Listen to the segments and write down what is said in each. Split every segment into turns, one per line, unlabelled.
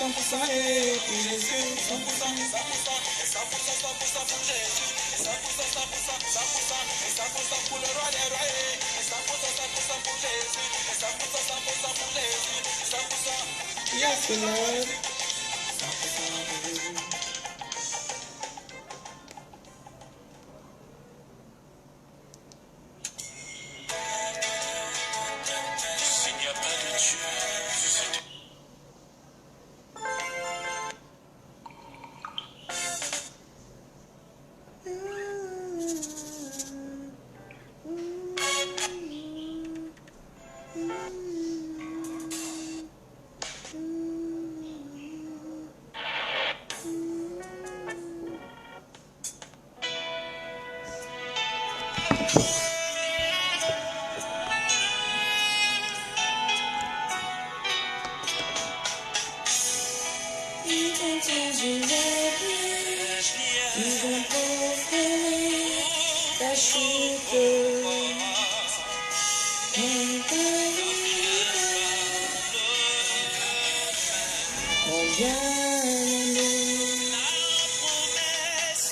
100% et pour Jésus, 100%. Pour le roi des rois, 100% pour Jésus, 100% pour Jésus, 100%. Yes, Lord. 100% pour Jésus. S'il n'y a pas de Dieu,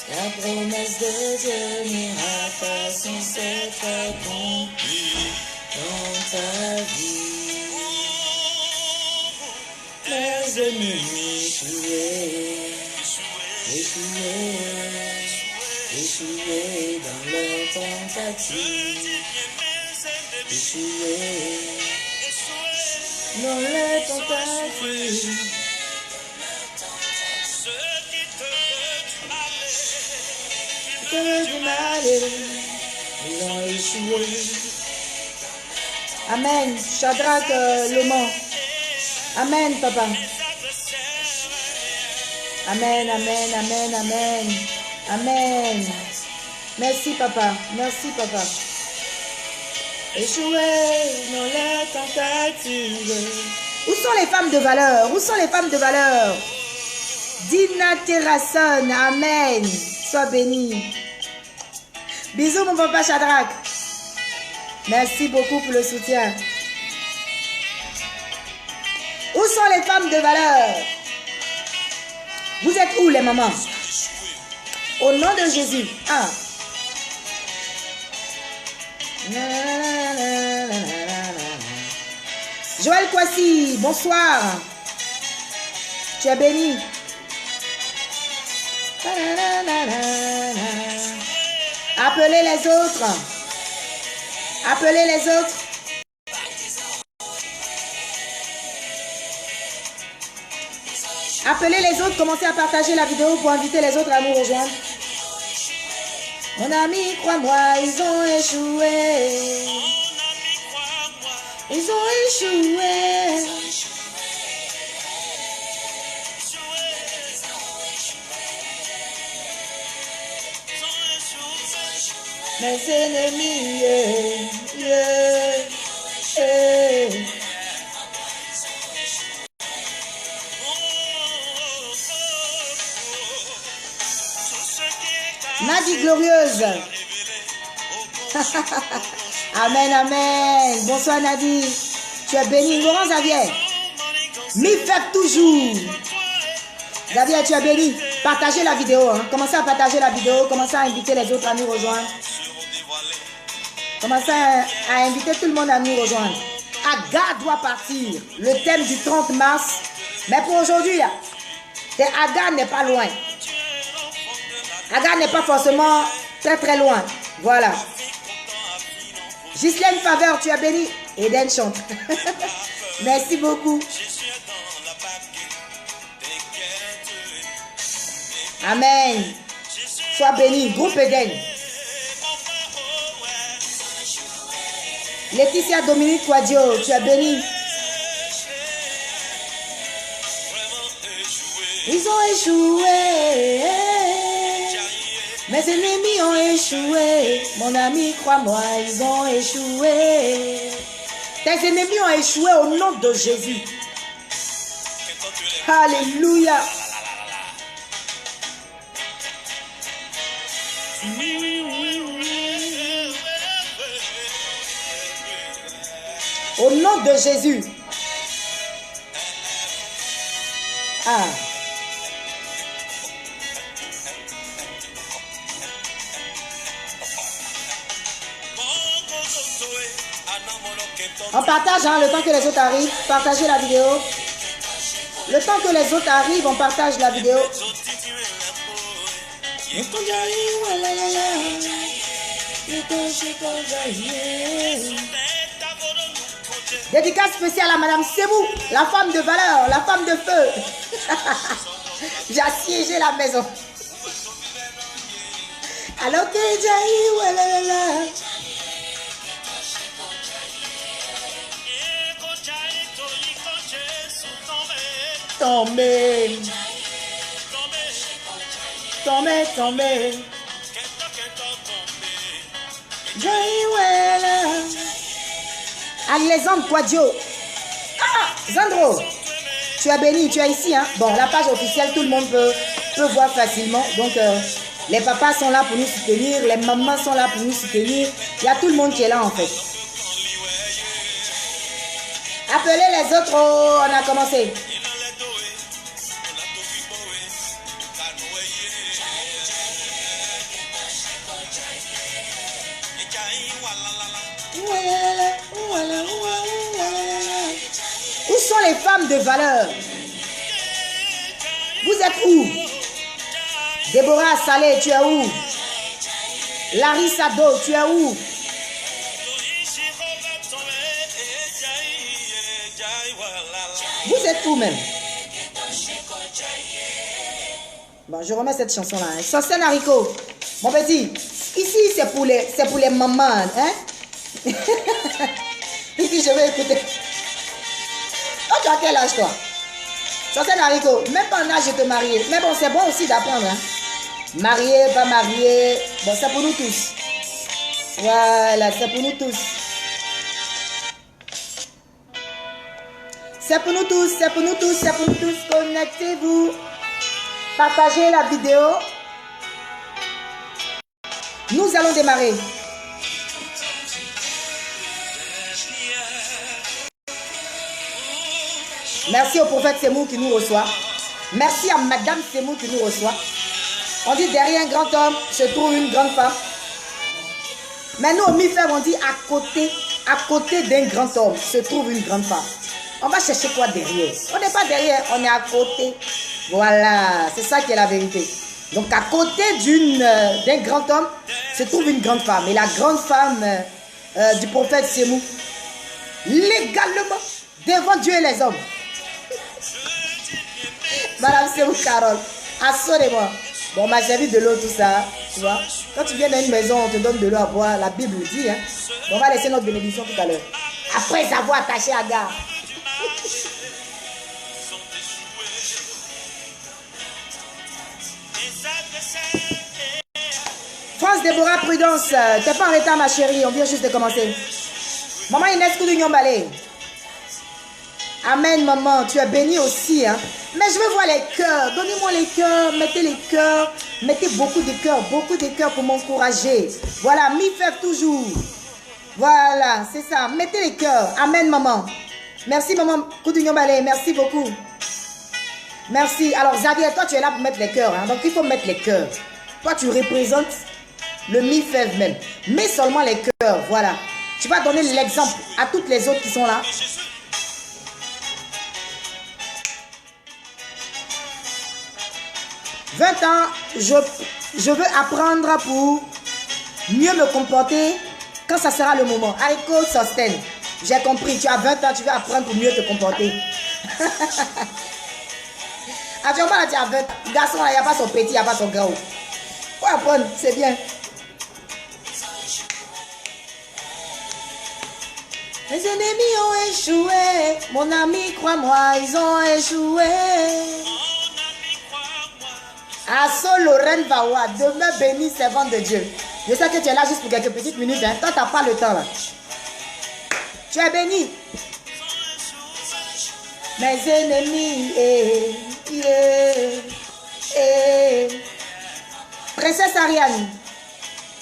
la promesse de Dieu n'ira pas sans s'être accomplie dans ta vie. Les ennemis échoués dans leur tentative, échoués dans leur tentative. Ils ont échoué. Amen. Shadrach, le mot. Amen, papa. Amen, amen, amen, amen. Amen. Merci, papa. Merci, papa. Échoué dans la tentative. Où sont les femmes de valeur? Où sont les femmes de valeur? Dina Terrasson. Amen. Sois béni. Bisous mon papa Shadrach. Merci beaucoup pour le soutien. Où sont les femmes de valeur? Vous êtes où les mamans? Au nom de Jésus. Ah. Joël Kwasi, bonsoir. Tu es béni. Appelez les autres. Appelez les autres. Appelez les autres. Commencez à partager la vidéo pour inviter les autres à nous rejoindre. Mon ami, crois-moi, ils ont échoué. Ils ont échoué. Mes ennemis, Nadie glorieuse. Amen, amen. Bonsoir Nadie. Tu es béni. Laurent Xavier. M'y fait toujours. Xavier, tu es béni. Partagez la vidéo. Hein. Commencez à partager la vidéo. Commencez à inviter les autres à nous rejoindre. Commencez à inviter tout le monde à nous rejoindre. Agar doit partir. Le thème du 30 mars. Mais pour aujourd'hui, Agar n'est pas loin. Agar n'est pas forcément très très loin. Voilà. Ghislaine Faveur, tu es béni. Eden chante. Merci beaucoup. Amen. Sois béni. Groupe Eden. Laetitia Dominique Quadio, tu es béni. Ils ont échoué. Mes ennemis ont échoué. Mon ami, crois-moi, ils ont échoué. Tes ennemis ont échoué au nom de Jésus. Alléluia. Au nom de Jésus. Ah. On partage hein, le temps que les autres arrivent. Partagez la vidéo. Le temps que les autres arrivent, on partage la vidéo. Dédicace spéciale à Madame Semou, la femme de valeur, la femme de feu. J'ai assiégé la maison. Alors que j'ai tombé, tombé, tombé. Alexandre Quadio. Ah, Zandro, tu es béni, tu es ici. Hein? Bon, la page officielle, tout le monde peut voir facilement. Donc, les papas sont là pour nous soutenir, les mamans sont là pour nous soutenir. Il y a tout le monde qui est là en fait. Appelez les autres, oh, on a commencé. Où sont les femmes de valeur? Vous êtes où? Déborah Salé, tu es où? Larissa Do, tu es où? Vous êtes où même? Bon, je remets cette chanson-là. Hein. Sosène Haricot. Mon petit, ici c'est pour les mamans. Hein? Ici, je vais écouter. Oh, tu as quel âge, toi? Sosène Haricot, même pas en âge de te marier. Mais bon, c'est bon aussi d'apprendre. Hein? Marié, pas marié. Bon, c'est pour nous tous. Voilà, c'est pour nous tous. C'est pour nous tous, c'est pour nous tous, c'est pour nous tous. Connectez-vous. Partagez la vidéo. Nous allons démarrer. Merci au prophète Semou qui nous reçoit. Merci à Madame Semou qui nous reçoit. On dit derrière un grand homme se trouve une grande femme. Mais nous au MIFEM on dit à côté d'un grand homme se trouve une grande femme. On va chercher quoi derrière? On n'est pas derrière, on est à côté. Voilà, c'est ça qui est la vérité. Donc à côté d'un grand homme se trouve une grande femme. Et la grande femme du prophète Semou, légalement, devant Dieu et les hommes. Madame Semou Carole, assurez-moi. Bon, on m'a servi de l'eau, tout ça. Tu vois, quand tu viens dans une maison, on te donne de l'eau à boire. La Bible dit, hein. On va laisser notre bénédiction tout à l'heure. Après avoir attaché à gare. France Déborah Prudence, t'es pas en retard ma chérie, on vient juste de commencer. Maman Inès Koudou Balé. Amen maman, tu es bénie aussi. Hein? Mais je veux voir les cœurs, donnez-moi les cœurs, mettez beaucoup de cœurs pour m'encourager. Voilà, MIFEF toujours. Voilà, c'est ça, mettez les cœurs. Amen maman. Merci maman Koudou Balé, merci beaucoup. Merci. Alors Xavier, toi tu es là pour mettre les cœurs, hein? Donc il faut mettre les cœurs. Toi tu représentes le MIFEF même. Mets seulement les cœurs, voilà. Tu vas donner l'exemple à toutes les autres qui sont là. « 20 ans, je veux apprendre pour mieux me comporter quand ça sera le moment. » Aiko Sosten, j'ai compris, tu as 20 ans, tu veux apprendre pour mieux te comporter. Actuellement, là, tu as 20 ans. Le garçon, il n'y a pas son petit, il n'y a pas son grand. Faut apprendre, c'est bien. Les ennemis ont échoué. Mon ami, crois-moi, ils ont échoué. Asso Lorraine Bawa, demain béni, servant de Dieu. Je sais que tu es là juste pour quelques petites minutes. Hein. Toi, tu n'as pas le temps là. Tu es béni. Mes ennemis. Princesse Ariane,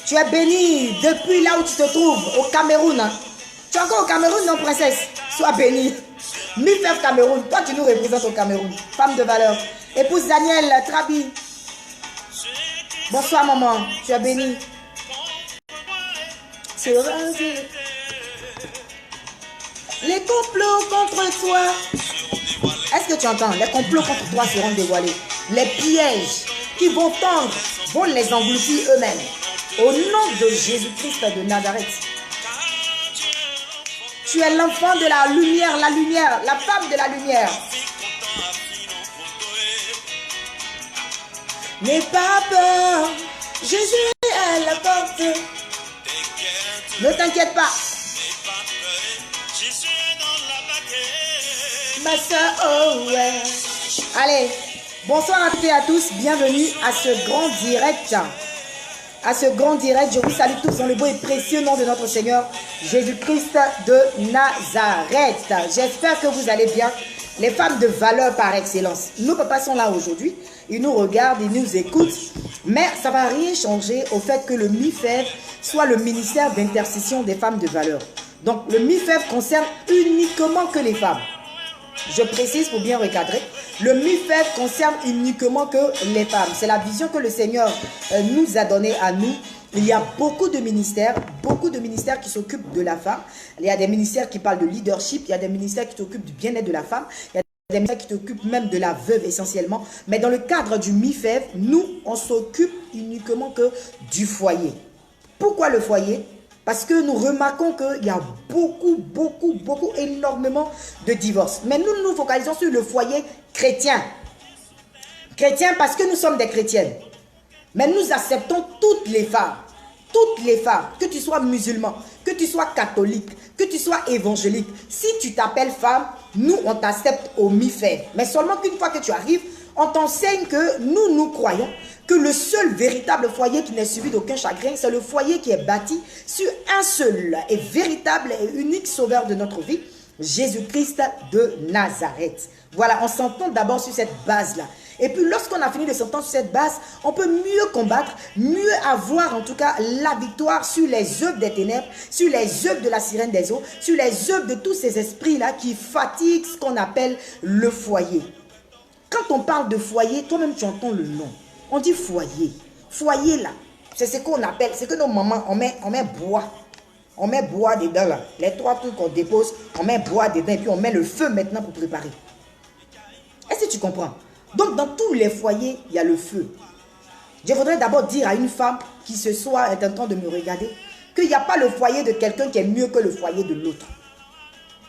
tu es bénie depuis là où tu te trouves, au Cameroun. Hein. Tu es encore au Cameroun, non, princesse? Sois bénie. MIFEV Cameroun, toi tu nous représentes au Cameroun. Femme de valeur. Épouse Daniel Trabi. Bonsoir maman, tu es bénie. Les complots contre toi. Est-ce que tu entends? Les complots contre toi seront dévoilés. Les pièges qui vont tendre vont les engloutir eux-mêmes. Au nom de Jésus-Christ de Nazareth. Tu es l'enfant de la lumière, la femme de la lumière. N'aie pas peur, Jésus est à la porte. Ne t'inquiète pas. Ma soeur, oh ouais. Allez, bonsoir à toutes et à tous. Bienvenue à ce grand direct. À ce grand direct, je vous salue tous dans le beau et précieux nom de notre Seigneur Jésus-Christ de Nazareth. J'espère que vous allez bien. Les femmes de valeur par excellence. Nos papas sont là aujourd'hui. Ils nous regardent, ils nous écoutent. Mais ça ne va rien changer au fait que le MIFEV soit le ministère d'intercession des femmes de valeur. Donc le MIFEV concerne uniquement que les femmes. Je précise pour bien recadrer. Le MIFEV concerne uniquement que les femmes. C'est la vision que le Seigneur nous a donnée à nous. Il y a beaucoup de ministères qui s'occupent de la femme. Il y a des ministères qui parlent de leadership, il y a des ministères qui s'occupent du bien-être de la femme, il y a des ministères qui s'occupent même de la veuve essentiellement. Mais dans le cadre du MIFEV, nous, on s'occupe uniquement que du foyer. Pourquoi le foyer? Parce que nous remarquons qu'il y a énormément de divorces. Mais nous nous focalisons sur le foyer chrétien. Chrétien parce que nous sommes des chrétiennes. Mais nous acceptons toutes les femmes, que tu sois musulman, que tu sois catholique, que tu sois évangélique. Si tu t'appelles femme, nous on t'accepte au MIFEV. Mais seulement qu'une fois que tu arrives, on t'enseigne que nous croyons que le seul véritable foyer qui n'est suivi d'aucun chagrin, c'est le foyer qui est bâti sur un seul et véritable et unique sauveur de notre vie, Jésus-Christ de Nazareth. Voilà, on s'entend d'abord sur cette base-là. Et puis lorsqu'on a fini de s'entendre sur cette base, on peut mieux combattre, mieux avoir en tout cas la victoire sur les œuvres des ténèbres, sur les œuvres de la sirène des eaux, sur les œuvres de tous ces esprits-là qui fatiguent ce qu'on appelle le foyer. Quand on parle de foyer, toi-même tu entends le nom. On dit foyer. Foyer là, c'est ce qu'on appelle, c'est que nos mamans, on met bois. On met bois dedans là. Les trois trucs qu'on dépose, on met bois dedans et puis on met le feu maintenant pour préparer. Est-ce que tu comprends? Donc dans tous les foyers, il y a le feu. Je voudrais d'abord dire à une femme qui ce soir est en train de me regarder qu'il n'y a pas le foyer de quelqu'un qui est mieux que le foyer de l'autre.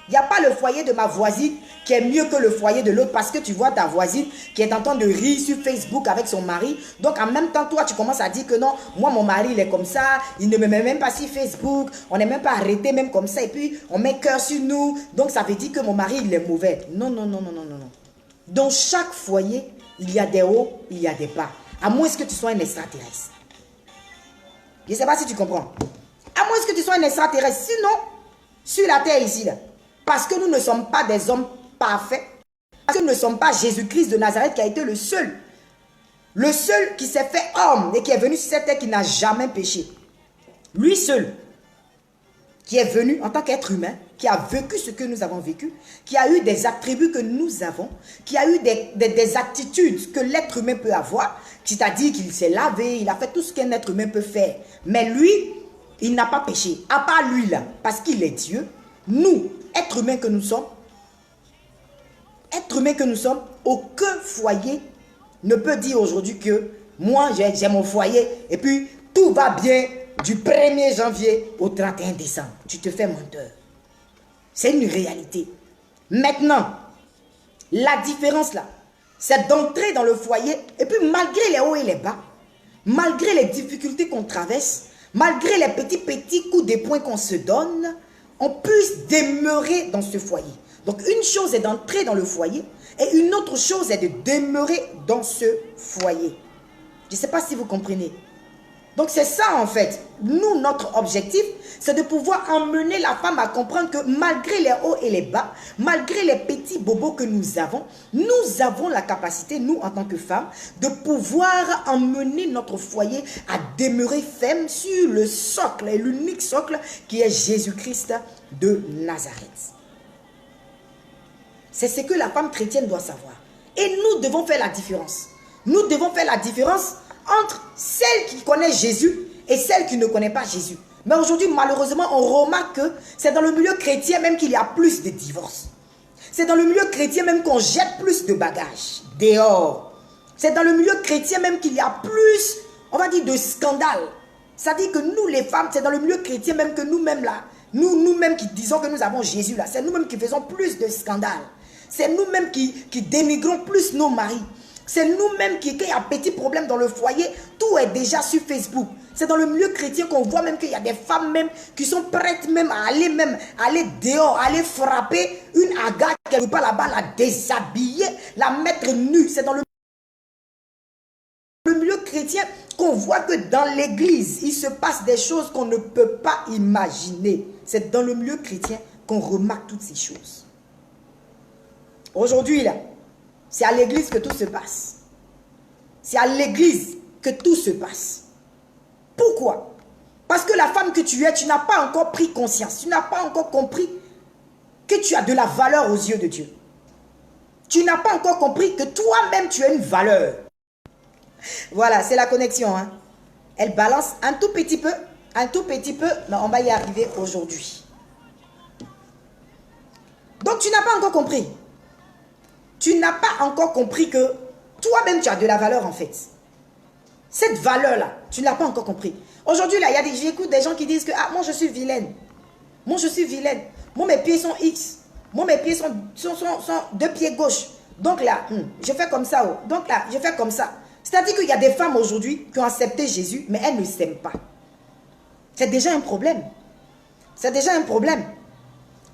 Il n'y a pas le foyer de ma voisine qui est mieux que le foyer de l'autre parce que tu vois ta voisine qui est en train de rire sur Facebook avec son mari. Donc en même temps, toi, tu commences à dire que non, moi, mon mari, il est comme ça. Il ne me met même pas sur Facebook. On n'est même pas arrêté même comme ça. Et puis, on met cœur sur nous. Donc ça veut dire que mon mari, il est mauvais. Non, non, non, non, non, non, non. Dans chaque foyer, il y a des hauts, il y a des bas. À moins que tu sois un extraterrestre. Je ne sais pas si tu comprends. À moins que tu sois un extraterrestre. Sinon, sur la terre ici, là, parce que nous ne sommes pas des hommes parfaits, parce que nous ne sommes pas Jésus-Christ de Nazareth qui a été le seul qui s'est fait homme et qui est venu sur cette terre qui n'a jamais péché. Lui seul, qui est venu en tant qu'être humain, qui a vécu ce que nous avons vécu, qui a eu des attributs que nous avons, qui a eu des attitudes que l'être humain peut avoir, c'est-à-dire qu'il s'est lavé, il a fait tout ce qu'un être humain peut faire. Mais lui, il n'a pas péché, à part lui là, parce qu'il est Dieu. Nous, êtres humains que nous sommes, aucun foyer ne peut dire aujourd'hui que moi j'ai mon foyer et puis tout va bien du 1er janvier au 31 décembre. Tu te fais menteur. C'est une réalité. Maintenant, la différence là, c'est d'entrer dans le foyer et puis malgré les hauts et les bas, malgré les difficultés qu'on traverse, malgré les petits coups de poing qu'on se donne, on puisse demeurer dans ce foyer. Donc une chose est d'entrer dans le foyer et une autre chose est de demeurer dans ce foyer. Je ne sais pas si vous comprenez. Donc c'est ça en fait. Nous, notre objectif, c'est de pouvoir emmener la femme à comprendre que malgré les hauts et les bas, malgré les petits bobos que nous avons la capacité, nous en tant que femmes, de pouvoir emmener notre foyer à demeurer ferme sur le socle, et l'unique socle qui est Jésus-Christ de Nazareth. C'est ce que la femme chrétienne doit savoir. Et nous devons faire la différence. Nous devons faire la différence entre celle qui connaît Jésus et celle qui ne connaît pas Jésus. Mais aujourd'hui, malheureusement, on remarque que c'est dans le milieu chrétien même qu'il y a plus de divorces. C'est dans le milieu chrétien même qu'on jette plus de bagages dehors. C'est dans le milieu chrétien même qu'il y a plus, on va dire, de scandales. Ça dit que nous, les femmes, c'est dans le milieu chrétien même que nous-mêmes là, nous-mêmes qui disons que nous avons Jésus là, c'est nous-mêmes qui faisons plus de scandales. C'est nous-mêmes qui dénigrons plus nos maris. C'est nous-mêmes qui, quand il y a un petit problème dans le foyer, tout est déjà sur Facebook. C'est dans le milieu chrétien qu'on voit même qu'il y a des femmes même qui sont prêtes même à aller dehors, aller frapper une agate quelque part là-bas, la déshabiller, la mettre nue. C'est dans le milieu chrétien qu'on voit que dans l'église, il se passe des choses qu'on ne peut pas imaginer. C'est dans le milieu chrétien qu'on remarque toutes ces choses. Aujourd'hui, là, c'est à l'église que tout se passe. C'est à l'église que tout se passe. Pourquoi? Parce que la femme que tu es, tu n'as pas encore pris conscience. Tu n'as pas encore compris que tu as de la valeur aux yeux de Dieu. Tu n'as pas encore compris que toi-même, tu as une valeur. Voilà, c'est la connexion. Hein. Elle balance un tout petit peu, mais on va y arriver aujourd'hui. Donc, tu n'as pas encore compris. Tu n'as pas encore compris que toi-même, tu as de la valeur en fait. Cette valeur-là, tu ne l'as pas encore compris. Aujourd'hui, là, j'écoute des gens qui disent que ah, moi, je suis vilaine. Moi, je suis vilaine. Moi, mes pieds sont X. Moi, mes pieds sont deux pieds gauche. Donc là, je fais comme ça. Oh. Donc là, je fais comme ça. C'est-à-dire qu'il y a des femmes aujourd'hui qui ont accepté Jésus, mais elles ne s'aiment pas. C'est déjà un problème. C'est déjà un problème.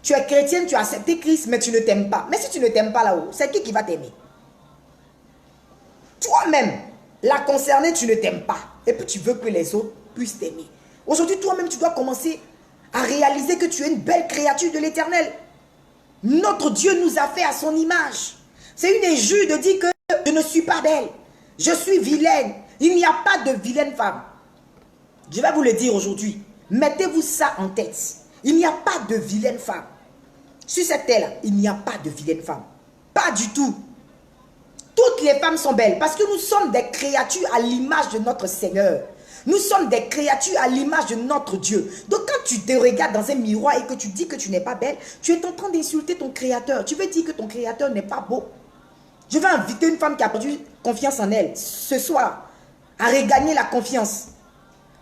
Tu es chrétienne, tu as accepté Christ, mais tu ne t'aimes pas. Mais si tu ne t'aimes pas là-haut, c'est qui va t'aimer? Toi-même, la concernée, tu ne t'aimes pas. Et puis tu veux que les autres puissent t'aimer. Aujourd'hui, toi-même, tu dois commencer à réaliser que tu es une belle créature de l'Éternel. Notre Dieu nous a fait à son image. C'est une injure de dire que je ne suis pas belle. Je suis vilaine. Il n'y a pas de vilaine femme. Je vais vous le dire aujourd'hui. Mettez-vous ça en tête. Il n'y a pas de vilaine femme. Sur cette terre-là, il n'y a pas de vilaine femme. Pas du tout. Toutes les femmes sont belles parce que nous sommes des créatures à l'image de notre Seigneur. Nous sommes des créatures à l'image de notre Dieu. Donc quand tu te regardes dans un miroir et que tu dis que tu n'es pas belle, tu es en train d'insulter ton Créateur. Tu veux dire que ton Créateur n'est pas beau. Je vais inviter une femme qui a perdu confiance en elle ce soir à regagner la confiance.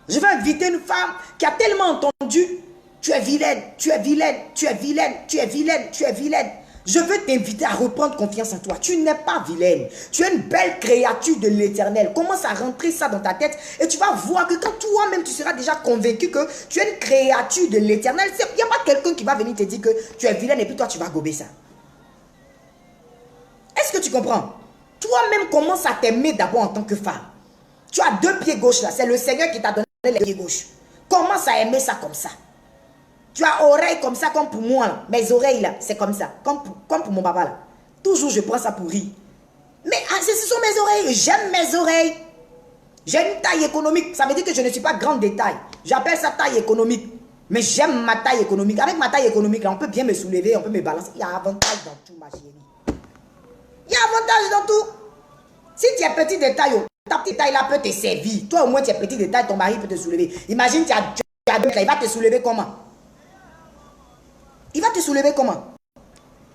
Je vais inviter une femme qui a tellement entendu « Tu es vilaine, tu es vilaine, tu es vilaine, tu es vilaine, tu es vilaine ». Je veux t'inviter à reprendre confiance en toi. Tu n'es pas vilaine. Tu es une belle créature de l'Éternel. Commence à rentrer ça dans ta tête et tu vas voir que quand toi-même tu seras déjà convaincu que tu es une créature de l'Éternel, il n'y a pas quelqu'un qui va venir te dire que tu es vilaine et puis toi tu vas gober ça. Est-ce que tu comprends? Toi-même commence à t'aimer d'abord en tant que femme. Tu as deux pieds gauches là. C'est le Seigneur qui t'a donné les pieds gauches. Commence à aimer ça comme ça. Tu as oreilles comme ça, comme pour moi. Là. Mes oreilles, là, c'est comme ça. Comme pour mon papa, là. Toujours, je prends ça pour rire. Mais ce sont mes oreilles. J'aime mes oreilles. J'ai une taille économique. Ça veut dire que je ne suis pas grande de taille. J'appelle ça taille économique. Mais j'aime ma taille économique. Avec ma taille économique, là, on peut bien me soulever, on peut me balancer. Il y a avantage dans tout, ma chérie. Il y a avantage dans tout. Si tu es petit de taille, ta petite taille, là, peut te servir. Toi, au moins, tu es petit de taille, ton mari peut te soulever. Imagine, tu as deux, il va te soulever comment? Il va te soulever comment?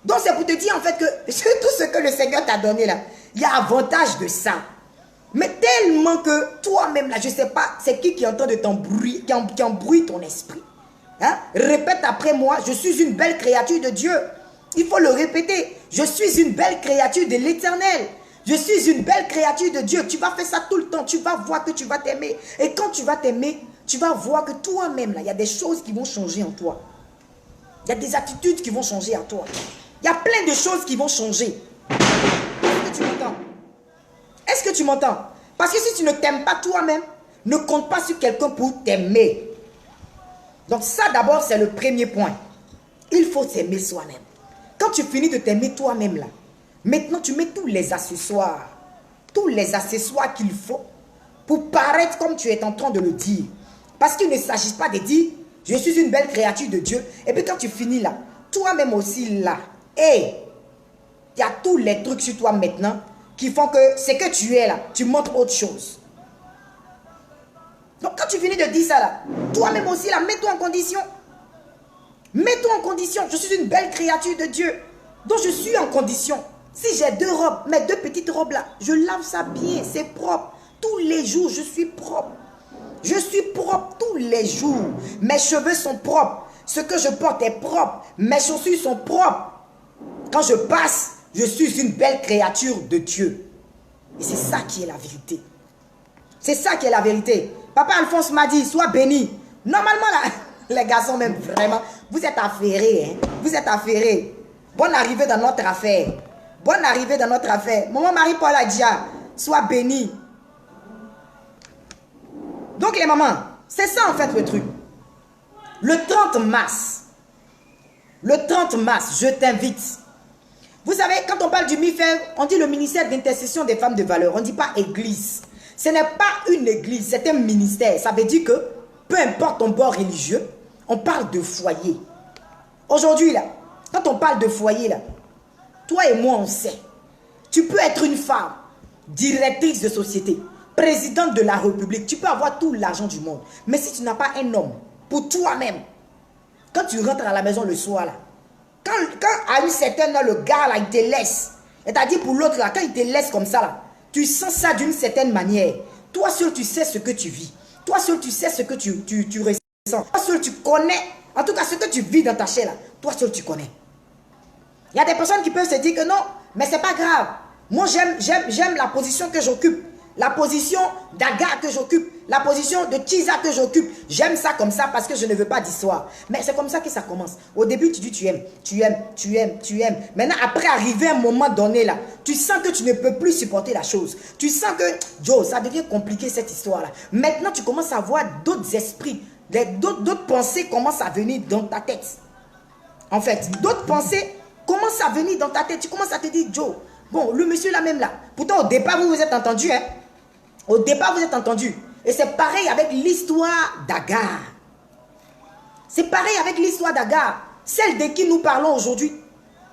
Donc c'est pour te dire en fait que tout ce que le Seigneur t'a donné là, il y a avantage de ça. Mais tellement que toi-même là, je ne sais pas, c'est qui est en train de t'embrouiller, qui embrouille ton esprit. Hein? Répète après moi, je suis une belle créature de Dieu. Il faut le répéter. Je suis une belle créature de l'Éternel. Je suis une belle créature de Dieu. Tu vas faire ça tout le temps. Tu vas voir que tu vas t'aimer. Et quand tu vas t'aimer, tu vas voir que toi-même là, il y a des choses qui vont changer en toi. Il y a des attitudes qui vont changer à toi. Il y a plein de choses qui vont changer. Est-ce que tu m'entends? Est-ce que tu m'entends? Parce que si tu ne t'aimes pas toi-même, ne compte pas sur quelqu'un pour t'aimer. Donc ça d'abord, c'est le premier point. Il faut s'aimer soi-même. Quand tu finis de t'aimer toi-même là, maintenant tu mets tous les accessoires qu'il faut pour paraître comme tu es en train de le dire. Parce qu'il ne s'agit pas de dire je suis une belle créature de Dieu. Et puis quand tu finis là, toi-même aussi là, hey, il y a tous les trucs sur toi maintenant qui font que ce que tu es là, tu montres autre chose. Donc quand tu finis de dire ça là, toi-même aussi là, mets-toi en condition. Mets-toi en condition. Je suis une belle créature de Dieu. Donc je suis en condition. Si j'ai 2 robes, mes 2 petites robes là, je lave ça bien, c'est propre. Tous les jours, je suis propre. Je suis propre tous les jours. Mes cheveux sont propres. Ce que je porte est propre. Mes chaussures sont propres. Quand je passe, je suis une belle créature de Dieu. Et c'est ça qui est la vérité. C'est ça qui est la vérité. Papa Alphonse m'a dit, sois béni. Normalement, là, les garçons même, vraiment, vous êtes affairés. Hein? Vous êtes affairés. Bonne arrivée dans notre affaire. Bonne arrivée dans notre affaire. Maman Marie-Paul a dit, sois béni. Donc les mamans, c'est ça en fait le truc. Le 30 mars, je t'invite. Vous savez, quand on parle du MIFEV, on dit le ministère d'intercession des femmes de valeur. On ne dit pas église. Ce n'est pas une église, c'est un ministère. Ça veut dire que, peu importe ton bord religieux, on parle de foyer. Aujourd'hui là, quand on parle de foyer là, toi et moi on sait. Tu peux être une femme, directrice de société, présidente de la République, tu peux avoir tout l'argent du monde. Mais si tu n'as pas un homme pour toi-même, quand tu rentres à la maison le soir, là, quand à une certaine heure, le gars, là, il te laisse. Et t'as dit pour l'autre, là, quand il te laisse comme ça, là, tu sens ça d'une certaine manière. Toi seul, tu sais ce que tu vis. Toi seul, tu sais ce que tu ressens. Toi seul, tu connais. En tout cas, ce que tu vis dans ta chair, là, toi seul, tu connais. Il y a des personnes qui peuvent se dire que non, mais c'est pas grave. Moi, j'aime la position que j'occupe. La position d'Agar que j'occupe, la position de Tisa que j'occupe. J'aime ça comme ça parce que je ne veux pas d'histoire. Mais c'est comme ça que ça commence. Au début, tu dis tu aimes, tu aimes, tu aimes, tu aimes. Maintenant, après arriver un moment donné là, tu sens que tu ne peux plus supporter la chose. Tu sens que, Joe, ça devient compliqué cette histoire-là. Maintenant, tu commences à voir d'autres esprits, d'autres pensées commencent à venir dans ta tête. En fait, d'autres pensées commencent à venir dans ta tête. Tu commences à te dire, Joe, bon, le monsieur là même là. Pourtant, au départ, vous vous êtes entendu, hein. Au départ, vous êtes entendu. Et c'est pareil avec l'histoire d'Agar. C'est pareil avec l'histoire d'Agar. Celle de qui nous parlons aujourd'hui.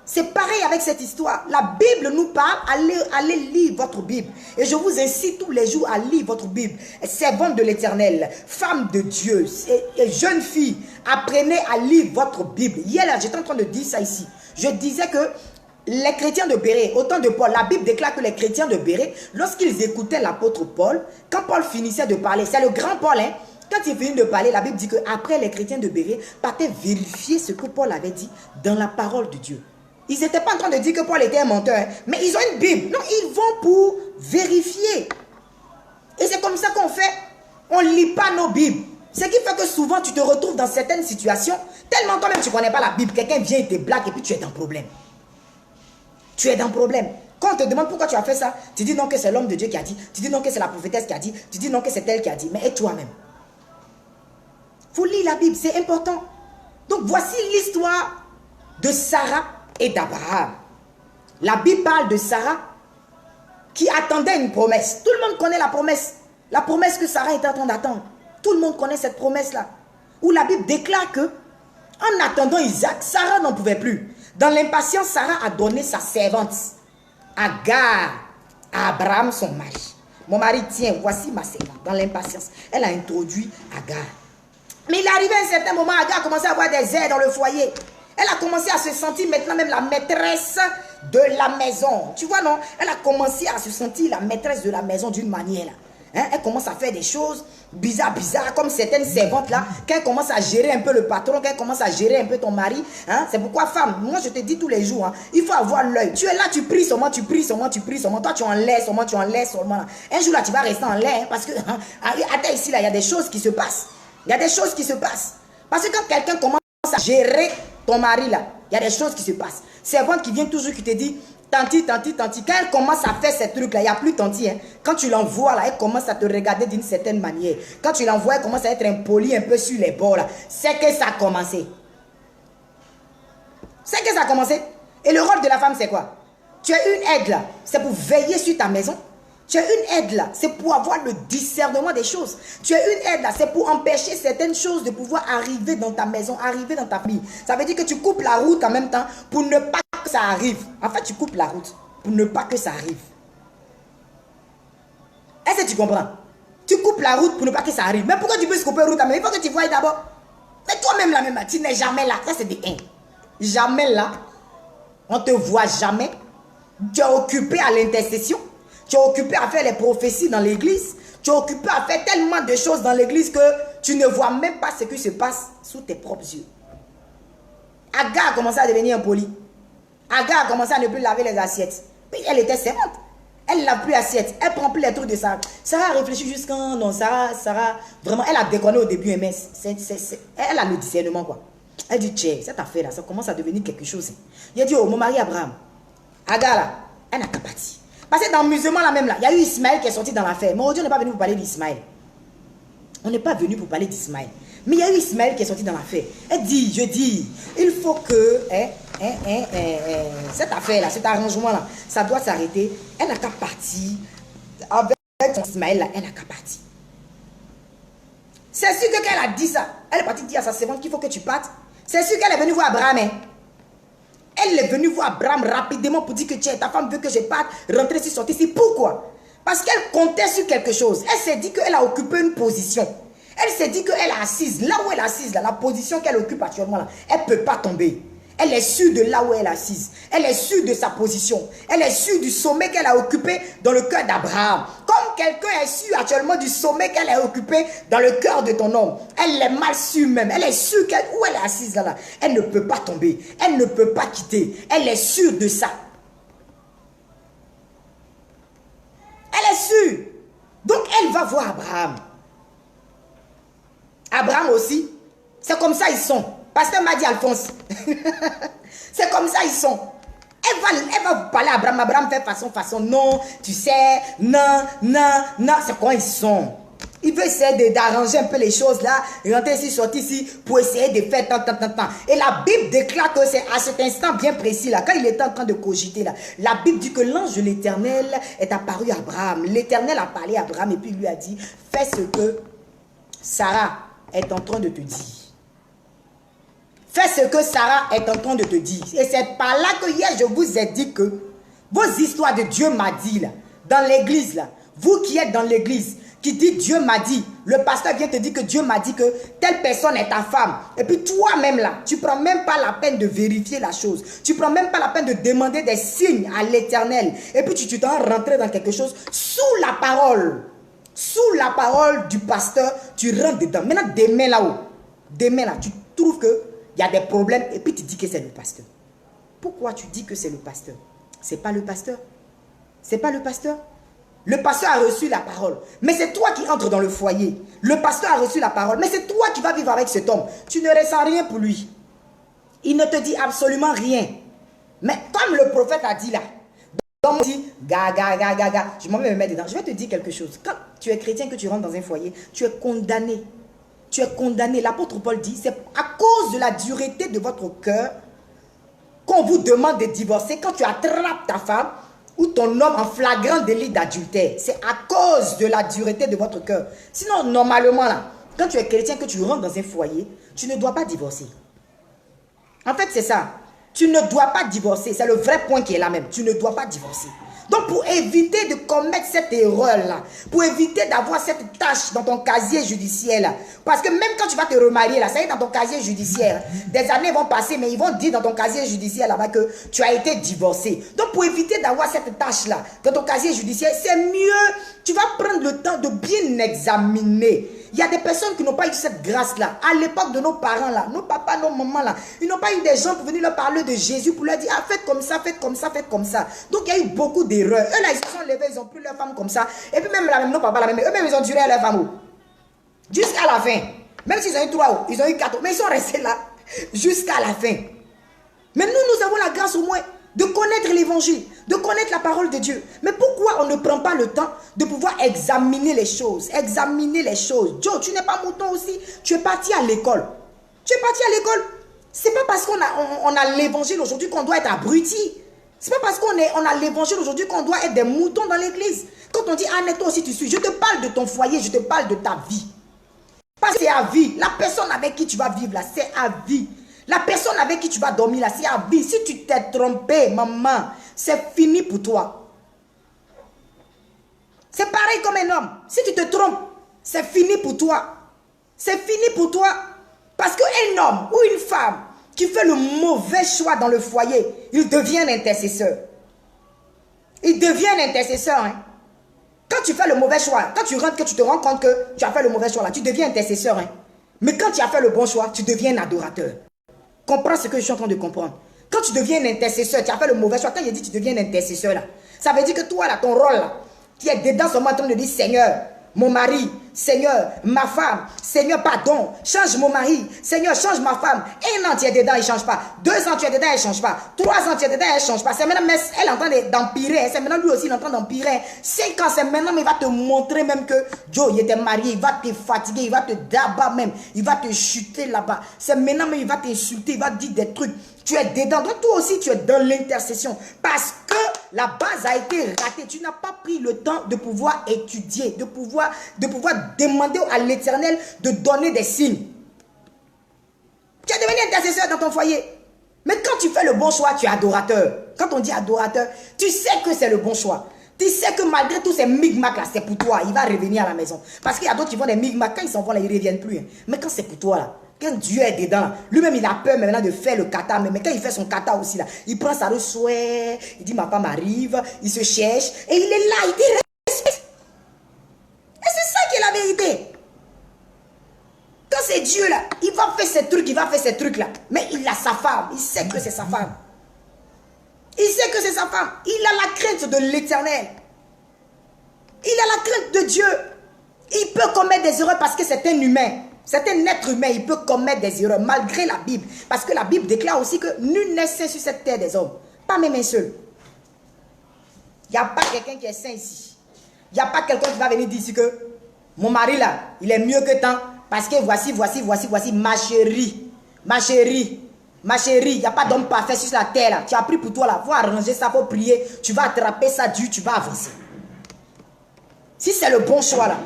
C'est pareil avec cette histoire. La Bible nous parle. Allez lire votre Bible. Et je vous incite tous les jours à lire votre Bible. Servante de l'Éternel, femme de Dieu, et jeune fille, apprenez à lire votre Bible. Hier, là, j'étais en train de dire ça ici. Je disais que les chrétiens de Béret, au temps de Paul, la Bible déclare que les chrétiens de Béret, lorsqu'ils écoutaient l'apôtre Paul, quand Paul finissait de parler, c'est le grand Paul, hein, quand il finit de parler, la Bible dit qu'après les chrétiens de Béret partaient vérifier ce que Paul avait dit dans la parole de Dieu. Ils n'étaient pas en train de dire que Paul était un menteur, hein, mais ils ont une Bible. Non, ils vont pour vérifier. Et c'est comme ça qu'on fait. On ne lit pas nos Bibles. Ce qui fait que souvent tu te retrouves dans certaines situations, tellement toi-même tu ne connais pas la Bible, quelqu'un vient et te blague et puis tu es dans le problème. Tu es dans le problème. Quand on te demande pourquoi tu as fait ça, tu dis non que c'est l'homme de Dieu qui a dit, tu dis non que c'est la prophétesse qui a dit, tu dis non que c'est elle qui a dit, mais et toi-même. Il faut lire la Bible, c'est important. Donc voici l'histoire de Sarah et d'Abraham. La Bible parle de Sarah qui attendait une promesse. Tout le monde connaît la promesse. La promesse que Sarah était en train d'attendre. Tout le monde connaît cette promesse-là. Où la Bible déclare que, en attendant Isaac, Sarah n'en pouvait plus. Dans l'impatience, Sarah a donné sa servante, Agar, à Abraham, son mari. Mon mari, tiens, voici ma servante. Dans l'impatience, elle a introduit Agar. Mais il est arrivé à un certain moment, Agar a commencé à avoir des airs dans le foyer. Elle a commencé à se sentir maintenant même la maîtresse de la maison. Tu vois, non? Elle a commencé à se sentir la maîtresse de la maison d'une manière. Hein? Elle commence à faire des choses bizarres, comme certaines servantes là, quand elles commencent à gérer un peu le patron, quand elles commencent à gérer un peu ton mari. Hein? C'est pourquoi, femme, moi je te dis tous les jours, hein, il faut avoir l'œil. Tu es là, tu pries seulement, tu pries seulement, tu pries seulement. Toi, tu en laisses seulement, tu en laisses seulement. Là. Un jour là, tu vas rester en l'air, hein, parce que, hein, attends ici, là, il y a des choses qui se passent. Il y a des choses qui se passent. Parce que quand quelqu'un commence à gérer ton mari là, il y a des choses qui se passent. Servante qui vient toujours, qui te dit, tanti. Quand elle commence à faire ces trucs-là, il n'y a plus tanti. Hein. Quand tu l'envoies là, elle commence à te regarder d'une certaine manière. Quand tu l'envoies, elle commence à être impolie un peu sur les bords là. C'est que ça a commencé. C'est que ça a commencé. Et le rôle de la femme, c'est quoi? Tu as une aide là, c'est pour veiller sur ta maison. Tu as une aide là, c'est pour avoir le discernement des choses. Tu as une aide là, c'est pour empêcher certaines choses de pouvoir arriver dans ta maison, arriver dans ta famille. Ça veut dire que tu coupes la route en même temps pour ne pas que ça arrive. En fait, tu coupes la route pour ne pas que ça arrive. Est-ce que tu comprends? Tu coupes la route pour ne pas que ça arrive. Mais pourquoi tu veux se couper la route? Mais il faut que tu voies d'abord. Mais toi-même, là, même, tu n'es jamais là. Ça, c'est des 1. Jamais là. On ne te voit jamais. Tu es occupé à l'intercession. Tu es occupé à faire les prophéties dans l'église. Tu es occupé à faire tellement de choses dans l'église que tu ne vois même pas ce qui se passe sous tes propres yeux. Agar a commencé à devenir impoli. Agar a commencé à ne plus laver les assiettes. Puis elle était servante. Elle ne lave plus l'assiette. Elle prend plus les trucs de Sarah. Sarah a réfléchi jusqu'à... Non, Sarah, vraiment, elle a déconné au début, mais elle a le discernement, quoi. Elle dit, tiens, cette affaire-là, ça commence à devenir quelque chose. Il a dit, oh, mon mari Abraham, Agar, là, elle n'a qu'à partir. Parce que dans le musulman, là même, là, il y a eu Ismaël qui est sorti dans l'affaire. Mais aujourd'hui, on n'est pas venu pour parler d'Ismaël. On n'est pas venu pour parler d'Ismaël. Mais il y a eu Ismaël qui est sorti dans l'affaire. Elle dit, je dis, il faut que cette affaire-là, cet arrangement-là, ça doit s'arrêter. Elle n'a qu'à partir. Avec Ismaël, là, elle n'a qu'à partir. C'est sûr que quand elle a dit ça, elle est partie dire à sa servante qu'il faut que tu partes. C'est sûr qu'elle est venue voir Abraham. Hein. Elle est venue voir Abraham rapidement pour dire que tiens, ta femme veut que je parte, rentrer ici, sortir ici. Pourquoi? Parce qu'elle comptait sur quelque chose. Elle s'est dit qu'elle a occupé une position. Elle s'est dit qu'elle est assise. Là où elle est assise, là, la position qu'elle occupe actuellement, là, elle ne peut pas tomber. Elle est sûre de là où elle est assise. Elle est sûre de sa position. Elle est sûre du sommet qu'elle a occupé dans le cœur d'Abraham. Comme quelqu'un est sûr actuellement du sommet qu'elle a occupé dans le cœur de ton homme. Elle est mal sûre même. Elle est sûre où elle est assise là. Elle ne peut pas tomber. Elle ne peut pas quitter. Elle est sûre de ça. Elle est sûre. Donc elle va voir Abraham. Abraham aussi. C'est comme ça ils sont. Pasteur m'a dit Alphonse. C'est comme ça ils sont. Elle va vous parler à Abraham. Abraham fait façon. Non, tu sais, non. C'est quoi ils sont. Il veut essayer d'arranger un peu les choses là. Rentrer ici, sortir ici pour essayer de faire tant. Et la Bible déclare que c'est à cet instant bien précis là. Quand il était en train de cogiter là. La Bible dit que l'ange de l'Éternel est apparu à Abraham. L'Éternel a parlé à Abraham et puis lui a dit, fais ce que Sarah est en train de te dire. Fais ce que Sarah est en train de te dire. Et c'est par là que hier, je vous ai dit que vos histoires de Dieu m'a dit, là, dans l'église, là, vous qui êtes dans l'église, qui dit Dieu m'a dit, le pasteur vient te dire que Dieu m'a dit que telle personne est ta femme. Et puis toi-même, là, tu ne prends même pas la peine de vérifier la chose. Tu ne prends même pas la peine de demander des signes à l'Éternel. Et puis tu t'en rentres dans quelque chose sous la parole. Sous la parole du pasteur, tu rentres dedans. Maintenant, demain là-haut, demain là, tu trouves que il y a des problèmes et puis tu dis que c'est le pasteur. Pourquoi tu dis que c'est le pasteur? C'est pas le pasteur. C'est pas le pasteur. Le pasteur a reçu la parole. Mais c'est toi qui entres dans le foyer. Le pasteur a reçu la parole. Mais c'est toi qui vas vivre avec cet homme. Tu ne ressens rien pour lui. Il ne te dit absolument rien. Mais comme le prophète a dit là, donc dit, je m'en vais me mettre dedans. Je vais te dire quelque chose. Quand tu es chrétien, que tu rentres dans un foyer, tu es condamné. Tu es condamné. L'apôtre Paul dit, c'est à cause de la dureté de votre cœur qu'on vous demande de divorcer quand tu attrapes ta femme ou ton homme en flagrant délit d'adultère. C'est à cause de la dureté de votre cœur. Sinon, normalement, là, quand tu es chrétien, que tu rentres dans un foyer, tu ne dois pas divorcer. En fait, c'est ça. Tu ne dois pas divorcer. C'est le vrai point qui est là même. Tu ne dois pas divorcer. Donc, pour éviter de commettre cette erreur-là, pour éviter d'avoir cette tâche dans ton casier judiciaire, là, parce que même quand tu vas te remarier, là, ça y est dans ton casier judiciaire, des années vont passer, mais ils vont dire dans ton casier judiciaire là-bas que tu as été divorcé. Donc, pour éviter d'avoir cette tâche-là dans ton casier judiciaire, c'est mieux, tu vas prendre le temps de bien examiner. Il y a des personnes qui n'ont pas eu cette grâce-là. À l'époque de nos parents, là, nos papas, nos mamans, là, ils n'ont pas eu des gens pour venir leur parler de Jésus, pour leur dire, ah, faites comme ça, faites comme ça, faites comme ça. Donc, il y a eu beaucoup d'erreurs. Eux, là, ils se sont levés, ils ont pris leur femme comme ça. Et puis, même là, même nos papas, là, eux-mêmes, ils ont duré à leur femme. Jusqu'à la fin. Même s'ils ont eu 3, ils ont eu 4, mais ils sont restés là jusqu'à la fin. Mais nous avons la grâce au moins de connaître l'évangile, de connaître la parole de Dieu. Mais pourquoi on ne prend pas le temps de pouvoir examiner les choses? Examiner les choses. Joe, tu n'es pas mouton aussi. Tu es parti à l'école. Tu es parti à l'école. C'est pas parce qu'on a l'évangile aujourd'hui qu'on doit être abruti. C'est pas parce qu'on a l'évangile aujourd'hui qu'on doit être des moutons dans l'église. Quand on dit, ah, toi aussi tu suis, je te parle de ton foyer, je te parle de ta vie. Parce que c'est à vie. La personne avec qui tu vas vivre là, c'est à vie. La personne avec qui tu vas dormir là, c'est à vie. Si tu t'es trompé, maman, c'est fini pour toi. C'est pareil comme un homme. Si tu te trompes, c'est fini pour toi. C'est fini pour toi. Parce qu'un homme ou une femme qui fait le mauvais choix dans le foyer, il devient un intercesseur. Il devient un intercesseur. Hein. Quand tu fais le mauvais choix, quand tu rentres, que tu te rends compte que tu as fait le mauvais choix là, tu deviens intercesseur. Hein. Mais quand tu as fait le bon choix, tu deviens un adorateur. Comprends ce que je suis en train de comprendre. Quand tu deviens un intercesseur, tu as fait le mauvais choix. Quand il dit tu deviens un intercesseur là, ça veut dire que toi là, ton rôle là, tu es dedans seulement en train de dire Seigneur, mon mari, Seigneur, ma femme, Seigneur, pardon, change mon mari, Seigneur, change ma femme. 1 an, tu es dedans, il ne change pas. 2 ans, tu es dedans, elle ne change pas. 3 ans, tu es dedans, elle ne change pas. C'est maintenant, elle est en train d'empirer. C'est maintenant lui aussi, il est en train d'empirer. 5 ans, c'est maintenant, mais il va te montrer même que Joe, il était marié, il va te fatiguer, il va te d'abat même, il va te chuter là-bas. C'est maintenant, mais il va t'insulter, il va te dire des trucs. Tu es dedans. Donc, toi aussi, tu es dans l'intercession. Parce que la base a été ratée. Tu n'as pas pris le temps de pouvoir étudier, de pouvoir demander à l'Éternel de donner des signes. Tu es devenu intercesseur dans ton foyer. Mais quand tu fais le bon choix, tu es adorateur. Quand on dit adorateur, tu sais que c'est le bon choix. Tu sais que malgré tous ces migmacs là, c'est pour toi. Il va revenir à la maison. Parce qu'il y a d'autres qui font des migmacs. Quand ils s'en vont là, ils ne reviennent plus. Hein. Mais quand c'est pour toi là, quand Dieu est dedans, lui-même il a peur maintenant de faire le kata. Mais quand il fait son kata aussi là, il prend sa souhait, il dit ma femme arrive, il se cherche. Et il est là, il dit respecte. Et c'est ça qui est la vérité. Quand c'est Dieu là, il va faire ces trucs, là. Mais il a sa femme, il sait que c'est sa femme. Il sait que c'est sa femme. Il a la crainte de l'Éternel. Il a la crainte de Dieu. Il peut commettre des erreurs parce que c'est un humain. C'est un être humain, il peut commettre des erreurs malgré la Bible. Parce que la Bible déclare aussi que nul n'est saint sur cette terre des hommes. Pas même un seul. Il n'y a pas quelqu'un qui est saint ici. Il n'y a pas quelqu'un qui va venir dire ici que mon mari là, il est mieux que tant. Parce que voici, ma chérie. Ma chérie. Ma chérie, il n'y a pas d'homme parfait sur la terre là. Tu as pris pour toi là, il faut arranger ça pour prier. Tu vas attraper ça, Dieu, tu vas avancer. Si c'est le bon choix là.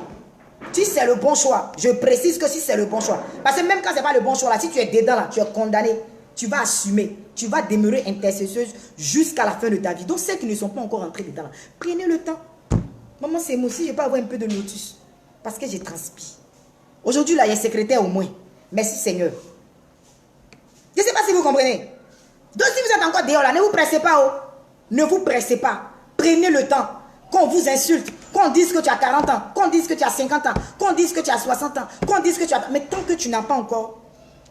Si c'est le bon choix, je précise que si c'est le bon choix. Parce que même quand ce n'est pas le bon choix là, si tu es dedans là, tu es condamné. Tu vas assumer. Tu vas demeurer intercesseuse jusqu'à la fin de ta vie. Donc ceux qui ne sont pas encore entrés dedans là, prenez le temps. Maman, c'est moi aussi, je peux avoir un peu de lotus. Parce que j'ai transpire. Aujourd'hui là, il y a secrétaire au moins. Merci Seigneur. Je ne sais pas si vous comprenez. Donc si vous êtes encore dehors là, ne vous pressez pas. Oh. Ne vous pressez pas. Prenez le temps. Qu'on vous insulte, qu'on dise que tu as 40 ans, qu'on dise que tu as 50 ans, qu'on dise que tu as 60 ans, qu'on dise que tu as... Mais tant que tu n'as pas encore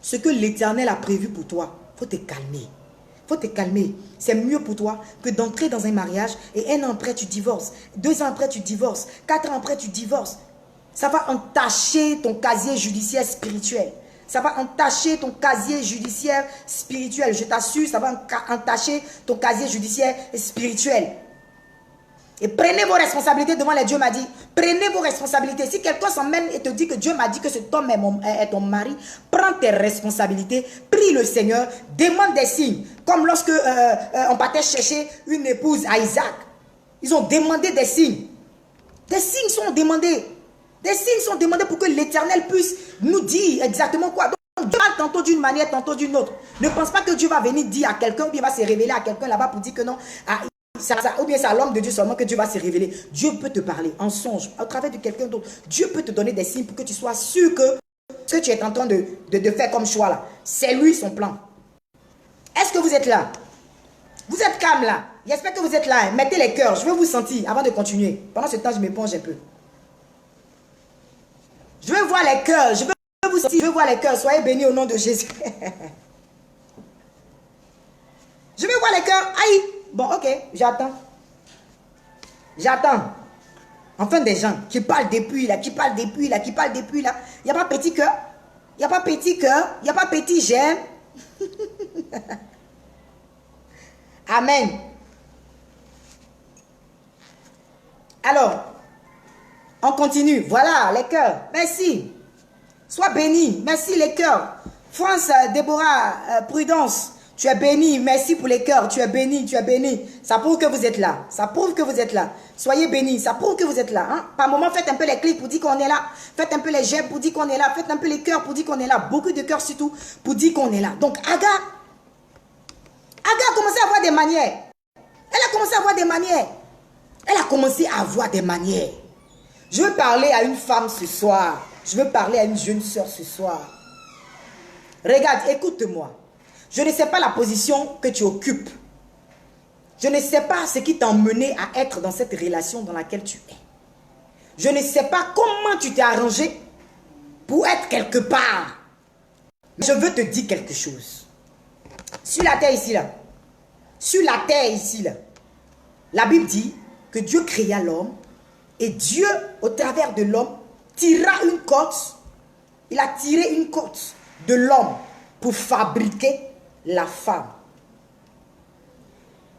ce que l'Éternel a prévu pour toi, il faut te calmer. Il faut te calmer. C'est mieux pour toi que d'entrer dans un mariage et 1 an après tu divorces, 2 ans après tu divorces, 4 ans après tu divorces. Ça va entacher ton casier judiciaire spirituel. Ça va entacher ton casier judiciaire spirituel. Je t'assure, ça va entacher ton casier judiciaire spirituel. Et prenez vos responsabilités devant les dieux m'a dit. Prenez vos responsabilités. Si quelqu'un s'emmène et te dit que Dieu m'a dit que cet homme est ton mari, prends tes responsabilités, prie le Seigneur, demande des signes. Comme lorsque on partait chercher une épouse à Isaac. Ils ont demandé des signes. Des signes sont demandés. Des signes sont demandés pour que l'Éternel puisse nous dire exactement quoi. Donc Dieu va tantôt d'une manière, tantôt d'une autre. Ne pense pas que Dieu va venir dire à quelqu'un, ou bien va se révéler à quelqu'un là-bas pour dire que non. Ou bien c'est à l'homme de Dieu seulement que Dieu va se révéler. Dieu peut te parler en songe, au travers de quelqu'un d'autre. Dieu peut te donner des signes pour que tu sois sûr que ce que tu es en train de faire comme choix là, c'est lui son plan. Est-ce que vous êtes là? Vous êtes calme là? J'espère que vous êtes là. Hein. Mettez les cœurs, je veux vous sentir avant de continuer. Pendant ce temps, je m'éponge un peu. Je veux voir les cœurs, je veux vous sentir, je veux voir les cœurs. Soyez bénis au nom de Jésus. Je veux voir les cœurs. Aïe! Bon, ok, j'attends. J'attends. Enfin, des gens qui parlent depuis là, qui parlent depuis là, qui parlent depuis là. Il n'y a pas petit cœur. Il n'y a pas petit cœur. Il n'y a pas petit j'aime. Amen. Alors, on continue. Voilà, les cœurs. Merci. Sois béni. Merci, les cœurs. France, Déborah, Prudence. Tu es béni. Merci pour les cœurs. Tu es béni. Tu es béni. Ça prouve que vous êtes là. Ça prouve que vous êtes là. Soyez bénis. Ça prouve que vous êtes là. Hein? Par moment, faites un peu les clics pour dire qu'on est là. Faites un peu les j'aime pour dire qu'on est là. Faites un peu les cœurs pour dire qu'on est là. Beaucoup de cœurs surtout pour dire qu'on est là. Donc, Aga a commencé à avoir des manières. Elle a commencé à avoir des manières. Elle a commencé à avoir des manières. Je veux parler à une femme ce soir. Je veux parler à une jeune soeur ce soir. Regarde, écoute-moi. Je ne sais pas la position que tu occupes. Je ne sais pas ce qui t'a mené à être dans cette relation dans laquelle tu es. Je ne sais pas comment tu t'es arrangé pour être quelque part. Mais je veux te dire quelque chose. Sur la terre ici, là. Sur la terre ici, là. La Bible dit que Dieu créa l'homme et Dieu, au travers de l'homme, tira une côte. Il a tiré une côte de l'homme pour fabriquer la femme.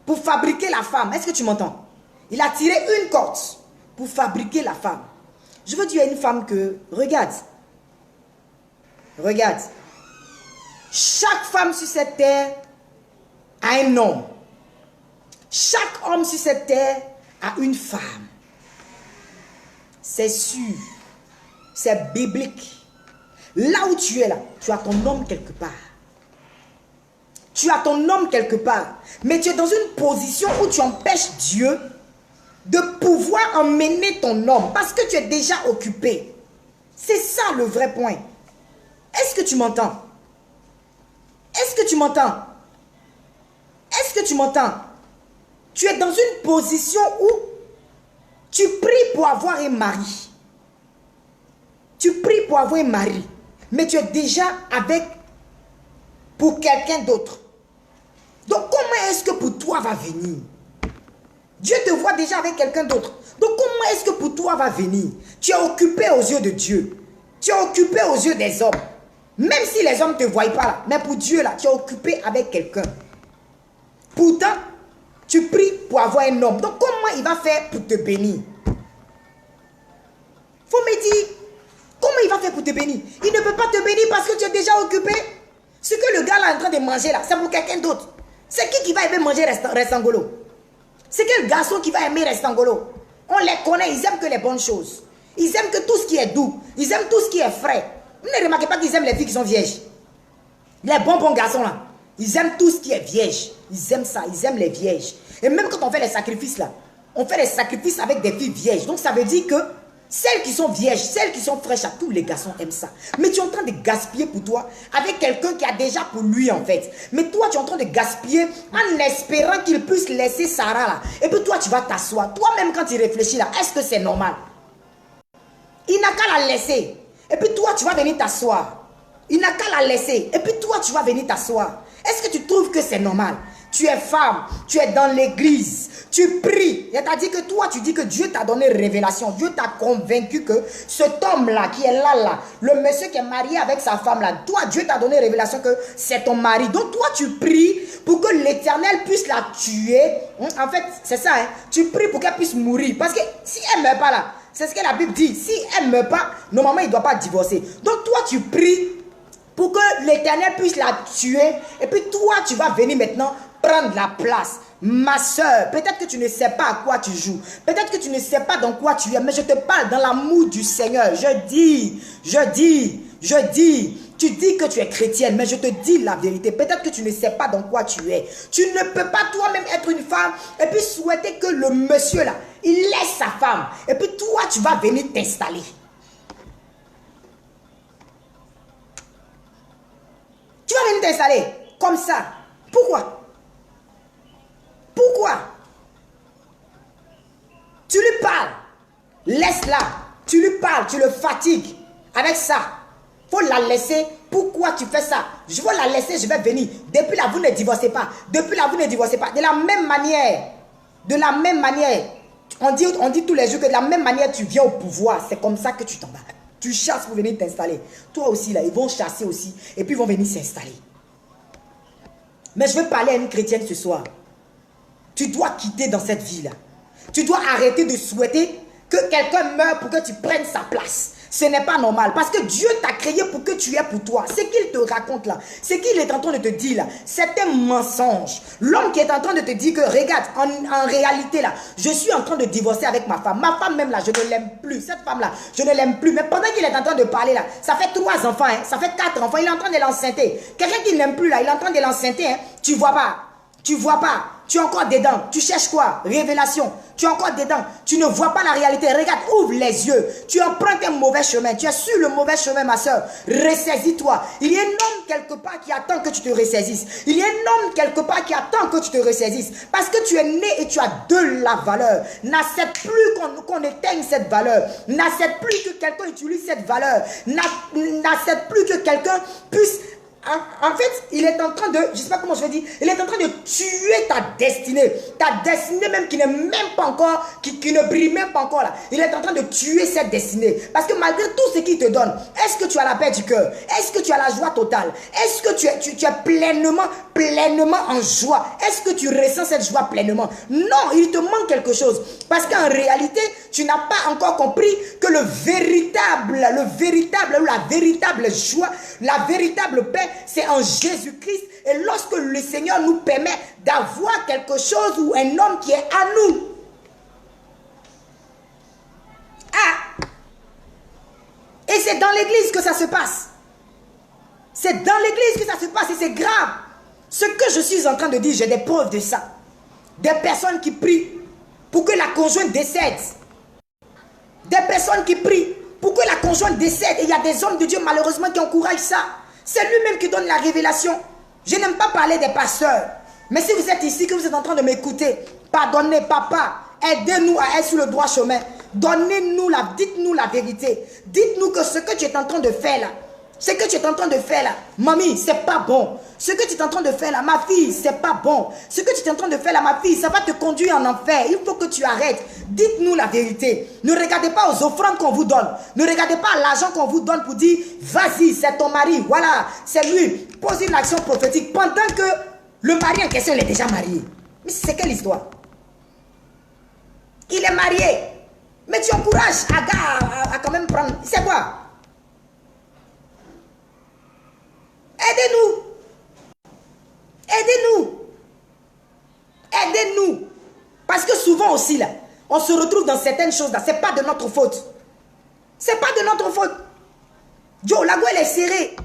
Pour fabriquer la femme. Est-ce que tu m'entends? Il a tiré une côte pour fabriquer la femme. Je veux dire à une femme que, regarde. Regarde. Chaque femme sur cette terre a un homme. Chaque homme sur cette terre a une femme. C'est sûr. C'est biblique. Là où tu es là, tu as ton homme quelque part. Tu as ton homme quelque part. Mais tu es dans une position où tu empêches Dieu de pouvoir emmener ton homme. Parce que tu es déjà occupé. C'est ça le vrai point. Est-ce que tu m'entends? Est-ce que tu m'entends? Est-ce que tu m'entends? Tu es dans une position où tu pries pour avoir un mari. Tu pries pour avoir un mari. Mais tu es déjà avec pour quelqu'un d'autre. Donc comment est-ce que pour toi va venir? Dieu te voit déjà avec quelqu'un d'autre. Donc comment est-ce que pour toi va venir? Tu es occupé aux yeux de Dieu. Tu es occupé aux yeux des hommes. Même si les hommes ne te voient pas là. Mais pour Dieu là, tu es occupé avec quelqu'un. Pourtant, tu pries pour avoir un homme. Donc comment il va faire pour te bénir? Faut me dire, comment il va faire pour te bénir? Il ne peut pas te bénir parce que tu es déjà occupé. Ce que le gars là est en train de manger là, c'est pour quelqu'un d'autre. C'est qui va aimer manger restangolo? C'est quel garçon qui va aimer restangolo? On les connaît, ils aiment que les bonnes choses. Ils aiment que tout ce qui est doux. Ils aiment tout ce qui est frais. Vous ne remarquez pas qu'ils aiment les filles qui sont vierges? Les bons garçons là, ils aiment tout ce qui est vierge. Ils aiment ça, ils aiment les vierges. Et même quand on fait les sacrifices là, on fait les sacrifices avec des filles vierges. Donc ça veut dire que celles qui sont vierges, celles qui sont fraîches, tous les garçons aiment ça. Mais tu es en train de gaspiller pour toi avec quelqu'un qui a déjà pour lui en fait. Mais toi tu es en train de gaspiller en espérant qu'il puisse laisser Sarah là. Et puis toi tu vas t'asseoir. Toi-même quand tu réfléchis là, est-ce que c'est normal? Il n'a qu'à la laisser. Et puis toi tu vas venir t'asseoir. Il n'a qu'à la laisser. Et puis toi tu vas venir t'asseoir. Est-ce que tu trouves que c'est normal? Tu es femme, tu es dans l'église, tu pries. C'est-à-dire que toi, tu dis que Dieu t'a donné révélation. Dieu t'a convaincu que cet homme-là, qui est là, le monsieur qui est marié avec sa femme-là, toi, Dieu t'a donné révélation que c'est ton mari. Donc toi, tu pries pour que l'Éternel puisse la tuer. En fait, c'est ça, hein? Tu pries pour qu'elle puisse mourir. Parce que si elle ne meurt pas là, c'est ce que la Bible dit. Si elle ne meurt pas, normalement, il ne doit pas divorcer. Donc toi, tu pries pour que l'Éternel puisse la tuer. Et puis toi, tu vas venir maintenant prendre la place. Ma soeur, peut-être que tu ne sais pas à quoi tu joues. Peut-être que tu ne sais pas dans quoi tu es. Mais je te parle dans l'amour du Seigneur. Je dis. Tu dis que tu es chrétienne, mais je te dis la vérité. Peut-être que tu ne sais pas dans quoi tu es. Tu ne peux pas toi-même être une femme et puis souhaiter que le monsieur là, il laisse sa femme. Et puis toi, tu vas venir t'installer. Tu vas venir t'installer comme ça. Pourquoi? Pourquoi? Tu lui parles. Laisse-la. Tu lui parles. Tu le fatigues. Avec ça. Il faut la laisser. Pourquoi tu fais ça? Je veux la laisser. Je vais venir. Depuis là, vous ne divorcez pas. Depuis là, vous ne divorcez pas. De la même manière. De la même manière. On dit tous les jours que de la même manière, tu viens au pouvoir. C'est comme ça que tu t'en vas. Tu chasses pour venir t'installer. Toi aussi, là, ils vont chasser aussi. Et puis, ils vont venir s'installer. Mais je veux parler à une chrétienne ce soir. Tu dois quitter dans cette vie-là. Tu dois arrêter de souhaiter que quelqu'un meure pour que tu prennes sa place. Ce n'est pas normal. Parce que Dieu t'a créé pour que tu aies pour toi. Ce qu'il te raconte là, ce qu'il est en train de te dire là, c'est un mensonge. L'homme qui est en train de te dire que, regarde, en réalité là, je suis en train de divorcer avec ma femme. Ma femme même là, je ne l'aime plus. Cette femme là, je ne l'aime plus. Mais pendant qu'il est en train de parler là, ça fait 3 enfants, hein, ça fait 4 enfants. Il est en train de l'enceinter. Quelqu'un qui n'aime plus là, il est en train de l'enceinter. Hein, tu vois pas. Tu vois pas. Tu es encore dedans. Tu cherches quoi? Révélation. Tu es encore dedans. Tu ne vois pas la réalité. Regarde, ouvre les yeux. Tu empruntes un mauvais chemin. Tu es sur le mauvais chemin, ma soeur. Ressaisis-toi. Il y a un homme quelque part qui attend que tu te ressaisisses. Il y a un homme quelque part qui attend que tu te ressaisisses. Parce que tu es né et tu as de la valeur. N'accepte plus qu'on éteigne cette valeur. N'accepte plus que quelqu'un utilise cette valeur. N'accepte plus que quelqu'un puisse... En fait, il est en train de, je ne sais pas comment je vais dire, il est en train de tuer ta destinée. Ta destinée même qui n'est même pas encore, qui ne brille même pas encore là. Il est en train de tuer cette destinée. Parce que malgré tout ce qu'il te donne, est-ce que tu as la paix du cœur? Est-ce que tu as la joie totale? Est-ce que tu es pleinement en joie? Est-ce que tu ressens cette joie pleinement? Non, il te manque quelque chose. Parce qu'en réalité, tu n'as pas encore compris que la véritable joie, la véritable paix, c'est en Jésus-Christ. Et lorsque le Seigneur nous permet d'avoir quelque chose ou un homme qui est à nous. Ah! Et c'est dans l'église que ça se passe. C'est dans l'église que ça se passe et c'est grave. Ce que je suis en train de dire, j'ai des preuves de ça. Des personnes qui prient pour que la conjointe décède. Des personnes qui prient pour que la conjointe décède. Et il y a des hommes de Dieu malheureusement qui encouragent ça. C'est lui-même qui donne la révélation. Je n'aime pas parler des pasteurs. Mais si vous êtes ici, que vous êtes en train de m'écouter, pardonnez, papa, aidez-nous à être sur le droit chemin. Donnez-nous dites-nous la vérité. Dites-nous que ce que tu es en train de faire là, ce que tu es en train de faire là, mamie, c'est pas bon. Ce que tu es en train de faire là, ma fille, c'est pas bon. Ce que tu es en train de faire là, ma fille, ça va te conduire en enfer. Il faut que tu arrêtes. Dites-nous la vérité. Ne regardez pas aux offrandes qu'on vous donne. Ne regardez pas à l'argent qu'on vous donne pour dire, vas-y, c'est ton mari, voilà, c'est lui. Pose une action prophétique pendant que le mari en question, il est déjà marié. Mais c'est quelle histoire? Il est marié. Mais tu encourages Agar à quand même prendre... C'est quoi? Aidez-nous. Aidez-nous. Aidez-nous. Parce que souvent aussi, là, on se retrouve dans certaines choses là. Ce n'est pas de notre faute. Ce n'est pas de notre faute. Joe, la gueule est serrée.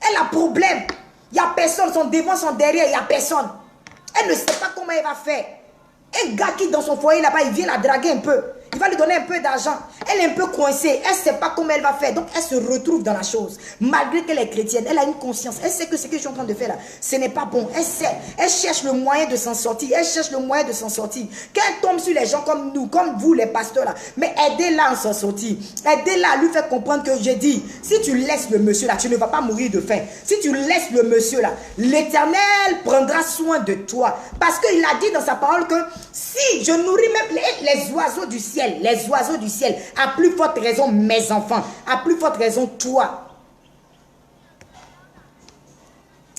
Elle a problème. Il n'y a personne. Son devant, son derrière, il n'y a personne. Elle ne sait pas comment elle va faire. Un gars qui dans son foyer là-bas, il vient la draguer un peu. Il va lui donner un peu d'argent. Elle est un peu coincée. Elle ne sait pas comment elle va faire. Donc, elle se retrouve dans la chose. Malgré qu'elle est chrétienne, elle a une conscience. Elle sait que ce que je suis en train de faire là, ce n'est pas bon. Elle sait. Elle cherche le moyen de s'en sortir. Elle cherche le moyen de s'en sortir. Quand elle tombe sur les gens comme nous, comme vous les pasteurs là, mais aidez-la à s'en sortir. Aidez-la à lui faire comprendre que j'ai dit, si tu laisses le monsieur là, tu ne vas pas mourir de faim. Si tu laisses le monsieur là, l'Éternel prendra soin de toi. Parce qu'il a dit dans sa parole que si je nourris même les oiseaux du ciel, à plus forte raison mes enfants, à plus forte raison toi.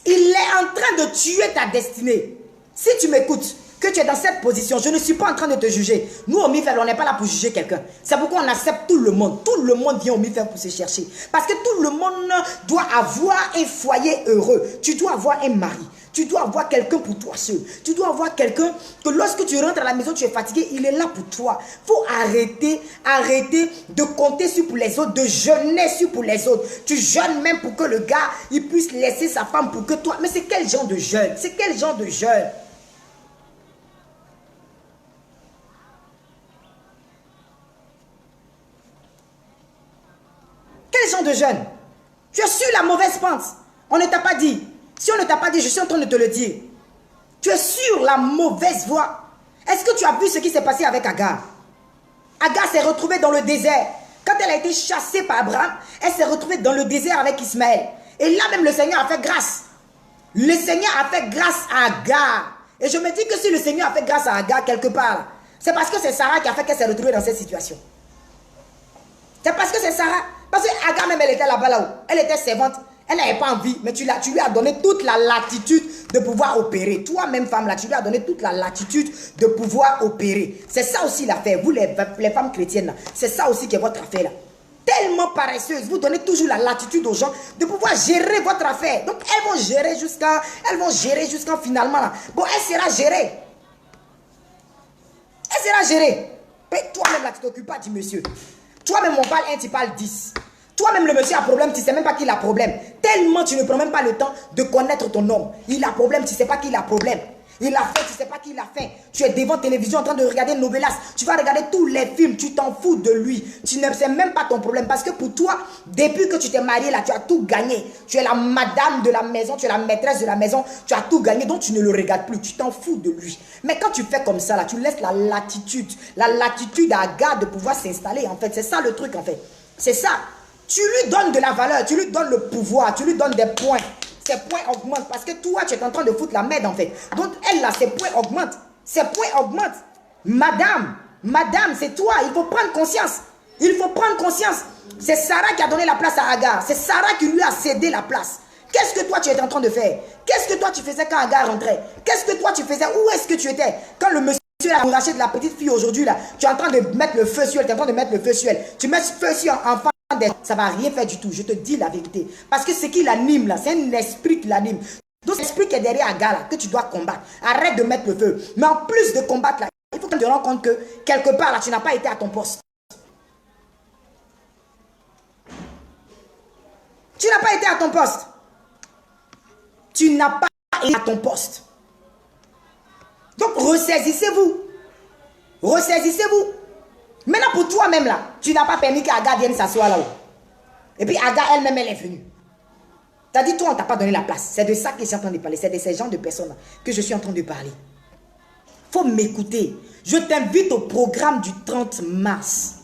Il est en train de tuer ta destinée. Si tu m'écoutes, que tu es dans cette position, je ne suis pas en train de te juger. Nous au MIFEL, on n'est pas là pour juger quelqu'un. C'est pourquoi on accepte tout le monde. Tout le monde vient au MIFEL pour se chercher. Parce que tout le monde doit avoir un foyer heureux. Tu dois avoir un mari. Tu dois avoir quelqu'un pour toi seul. Tu dois avoir quelqu'un que lorsque tu rentres à la maison, tu es fatigué, il est là pour toi. Il faut arrêter de compter sur pour les autres, de jeûner sur pour les autres. Tu jeûnes même pour que le gars, il puisse laisser sa femme pour que toi. Mais c'est quel genre de jeûne? C'est quel genre de jeûne? Quel genre de jeûne? Tu es sur la mauvaise pente. On ne t'a pas dit. Si on ne t'a pas dit, je suis en train de te le dire. Tu es sur la mauvaise voie. Est-ce que tu as vu ce qui s'est passé avec Agar? Agar s'est retrouvée dans le désert. Quand elle a été chassée par Abraham, elle s'est retrouvée dans le désert avec Ismaël. Et là même le Seigneur a fait grâce. Le Seigneur a fait grâce à Agar. Et je me dis que si le Seigneur a fait grâce à Agar quelque part, c'est parce que c'est Sarah qui a fait qu'elle s'est retrouvée dans cette situation. C'est parce que c'est Sarah. Parce que Agar même elle était là-bas là-haut. Elle était servante. Elle n'avait pas envie, mais tu lui as donné toute la latitude de pouvoir opérer. Toi-même, femme, là, tu lui as donné toute la latitude de pouvoir opérer. C'est ça aussi l'affaire. Vous, les femmes chrétiennes, c'est ça aussi qui est votre affaire. Là. tellement paresseuses. Vous donnez toujours la latitude aux gens de pouvoir gérer votre affaire. Donc, elles vont gérer jusqu'à finalement. Là. Bon, elle sera gérée. Elle sera gérée. Mais toi-même, là, tu ne t'occupes pas du monsieur. Toi-même, on parle 1, tu parles 10. Toi-même, le monsieur a problème, tu ne sais même pas qu'il a problème. Tellement tu ne prends même pas le temps de connaître ton homme. Il a problème, tu ne sais pas qu'il a problème. Il a faim, tu ne sais pas qu'il a faim. Tu es devant la télévision en train de regarder Novelas. Tu vas regarder tous les films, tu t'en fous de lui. Tu ne sais même pas ton problème. Parce que pour toi, depuis que tu t'es marié là, tu as tout gagné. Tu es la madame de la maison, tu es la maîtresse de la maison. Tu as tout gagné, donc tu ne le regardes plus. Tu t'en fous de lui. Mais quand tu fais comme ça là, tu laisses la latitude à Agar de pouvoir s'installer. En fait, c'est ça le truc en fait. C'est ça. Tu lui donnes de la valeur, tu lui donnes le pouvoir, tu lui donnes des points. Ses points augmentent parce que toi, tu es en train de foutre la merde en fait. Donc, elle là, ses points augmentent. Ses points augmentent. Madame, c'est toi. Il faut prendre conscience. Il faut prendre conscience. C'est Sarah qui a donné la place à Agar. C'est Sarah qui lui a cédé la place. Qu'est-ce que toi, tu es en train de faire? Qu'est-ce que toi, tu faisais quand Agar rentrait? Qu'est-ce que toi, tu faisais? Où est-ce que tu étais? Quand le monsieur a arraché de la petite fille aujourd'hui, là, tu es en train de mettre le feu sur elle. Tu es en train de mettre le feu sur elle. Tu mets le feu sur un enfant. Ça ne va rien faire du tout, je te dis la vérité. Parce que ce qui l'anime là, c'est un esprit qui l'anime. Donc c'est l'esprit qui est derrière Agar là, que tu dois combattre. Arrête de mettre le feu. Mais en plus de combattre là, il faut que tu te rendes compte que quelque part là, tu n'as pas été à ton poste. Tu n'as pas été à ton poste. Tu n'as pas été à ton poste. Donc ressaisissez-vous. Ressaisissez-vous. Maintenant, pour toi-même, là, tu n'as pas permis qu'Agar vienne s'asseoir là-haut. Et puis, Agar, elle-même, elle est venue. Tu as dit, toi, on ne t'a pas donné la place. C'est de ça que je suis en train de parler. C'est de ces gens de personnes-là que je suis en train de parler. Il faut m'écouter. Je t'invite au programme du 30 mars.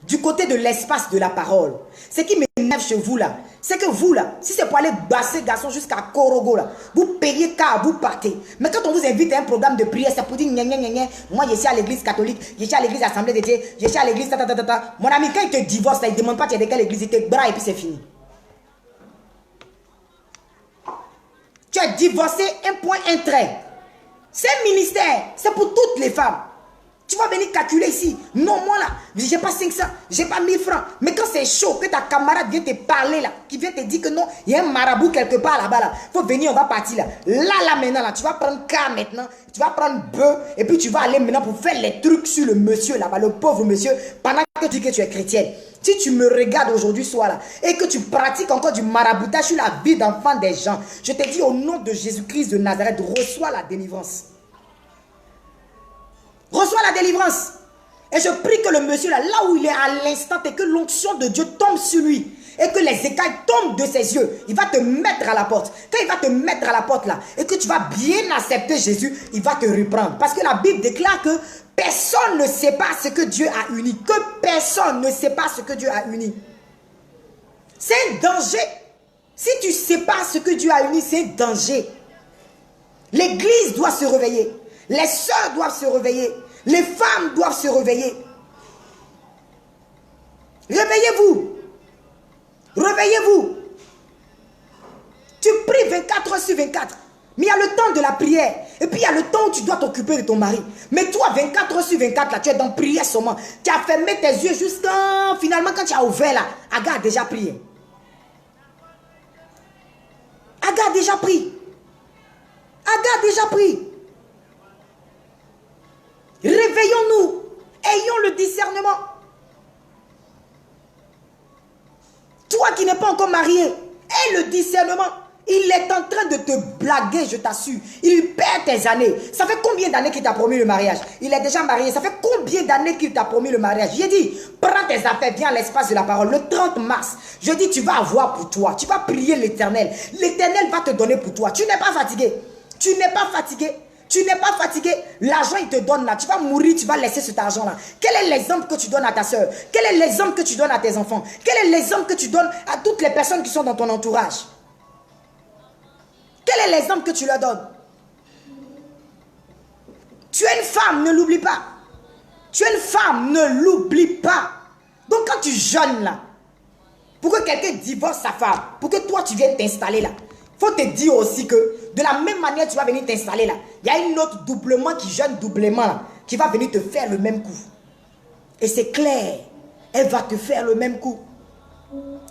Du côté de l'espace de la parole. Ce qui m'énerve chez vous, là, c'est que vous, là, si c'est pour aller basser garçon jusqu'à Korogo, là, vous payez car vous partez. Mais quand on vous invite à un programme de prière, c'est pour dire, gna, gna, gna, gna. Moi, je suis à l'église catholique, je suis à l'église assemblée de Dieu, je suis à l'église, ta. Mon ami, quand il te divorce, là, il ne demande pas tu es de quelle église, il te bras et puis c'est fini. Tu as divorcé, un point, un trait. C'est un ministère, c'est pour toutes les femmes. Tu vas venir calculer ici. Non, moi là, j'ai pas 500, j'ai pas 1000 francs. Mais quand c'est chaud, que ta camarade vient te parler là, qui vient te dire que non, il y a un marabout quelque part là-bas là. Faut venir, on va partir là. Là maintenant là, tu vas prendre cas maintenant, tu vas prendre bœuf et puis tu vas aller maintenant pour faire les trucs sur le monsieur là-bas, le pauvre monsieur, pendant que tu dis que tu es chrétienne. Si tu me regardes aujourd'hui soir là et que tu pratiques encore du maraboutage sur la vie d'enfant des gens, je te dis au nom de Jésus-Christ de Nazareth, reçois la délivrance. Reçois la délivrance. Et je prie que le monsieur là où il est à l'instant, et que l'onction de Dieu tombe sur lui. Et que les écailles tombent de ses yeux. Il va te mettre à la porte. Quand il va te mettre à la porte là, et que tu vas bien accepter Jésus, il va te reprendre. Parce que la Bible déclare que personne ne sait pas ce que Dieu a uni. Que personne ne sait pas ce que Dieu a uni. C'est un danger. Si tu ne sais pas ce que Dieu a uni, c'est un danger. L'église doit se réveiller. Les sœurs doivent se réveiller. Les femmes doivent se réveiller. Réveillez-vous. Réveillez-vous. Tu pries 24 heures sur 24. Mais il y a le temps de la prière. Et puis il y a le temps où tu dois t'occuper de ton mari. Mais toi, 24 heures sur 24, là, tu es dans prière seulement. Tu as fermé tes yeux jusqu'à... Finalement, quand tu as ouvert là, Agar a déjà prié. Agar a déjà pris. Agar a déjà pris. Réveillons-nous. Ayons le discernement. Toi qui n'es pas encore marié, aie le discernement. Il est en train de te blaguer, je t'assure. Il perd tes années. Ça fait combien d'années qu'il t'a promis le mariage? Il est déjà marié. Ça fait combien d'années qu'il t'a promis le mariage? J'ai dit, prends tes affaires, viens à l'espace de la parole. Le 30 mars, je dis, tu vas avoir pour toi. Tu vas prier l'Éternel. L'Éternel va te donner pour toi. Tu n'es pas fatigué. Tu n'es pas fatigué. Tu n'es pas fatigué, l'argent il te donne là, tu vas mourir, tu vas laisser cet argent là. Quel est l'exemple que tu donnes à ta soeur? Quel est l'exemple que tu donnes à tes enfants? Quel est l'exemple que tu donnes à toutes les personnes qui sont dans ton entourage? Quel est l'exemple que tu leur donnes? Tu es une femme, ne l'oublie pas. Tu es une femme, ne l'oublie pas. Donc quand tu jeûnes là, pour que quelqu'un divorce sa femme, pour que toi tu viennes t'installer là, il faut te dire aussi que de la même manière tu vas venir t'installer là, il y a une autre doublement qui jeûne doublement là, qui va venir te faire le même coup. Et c'est clair, elle va te faire le même coup.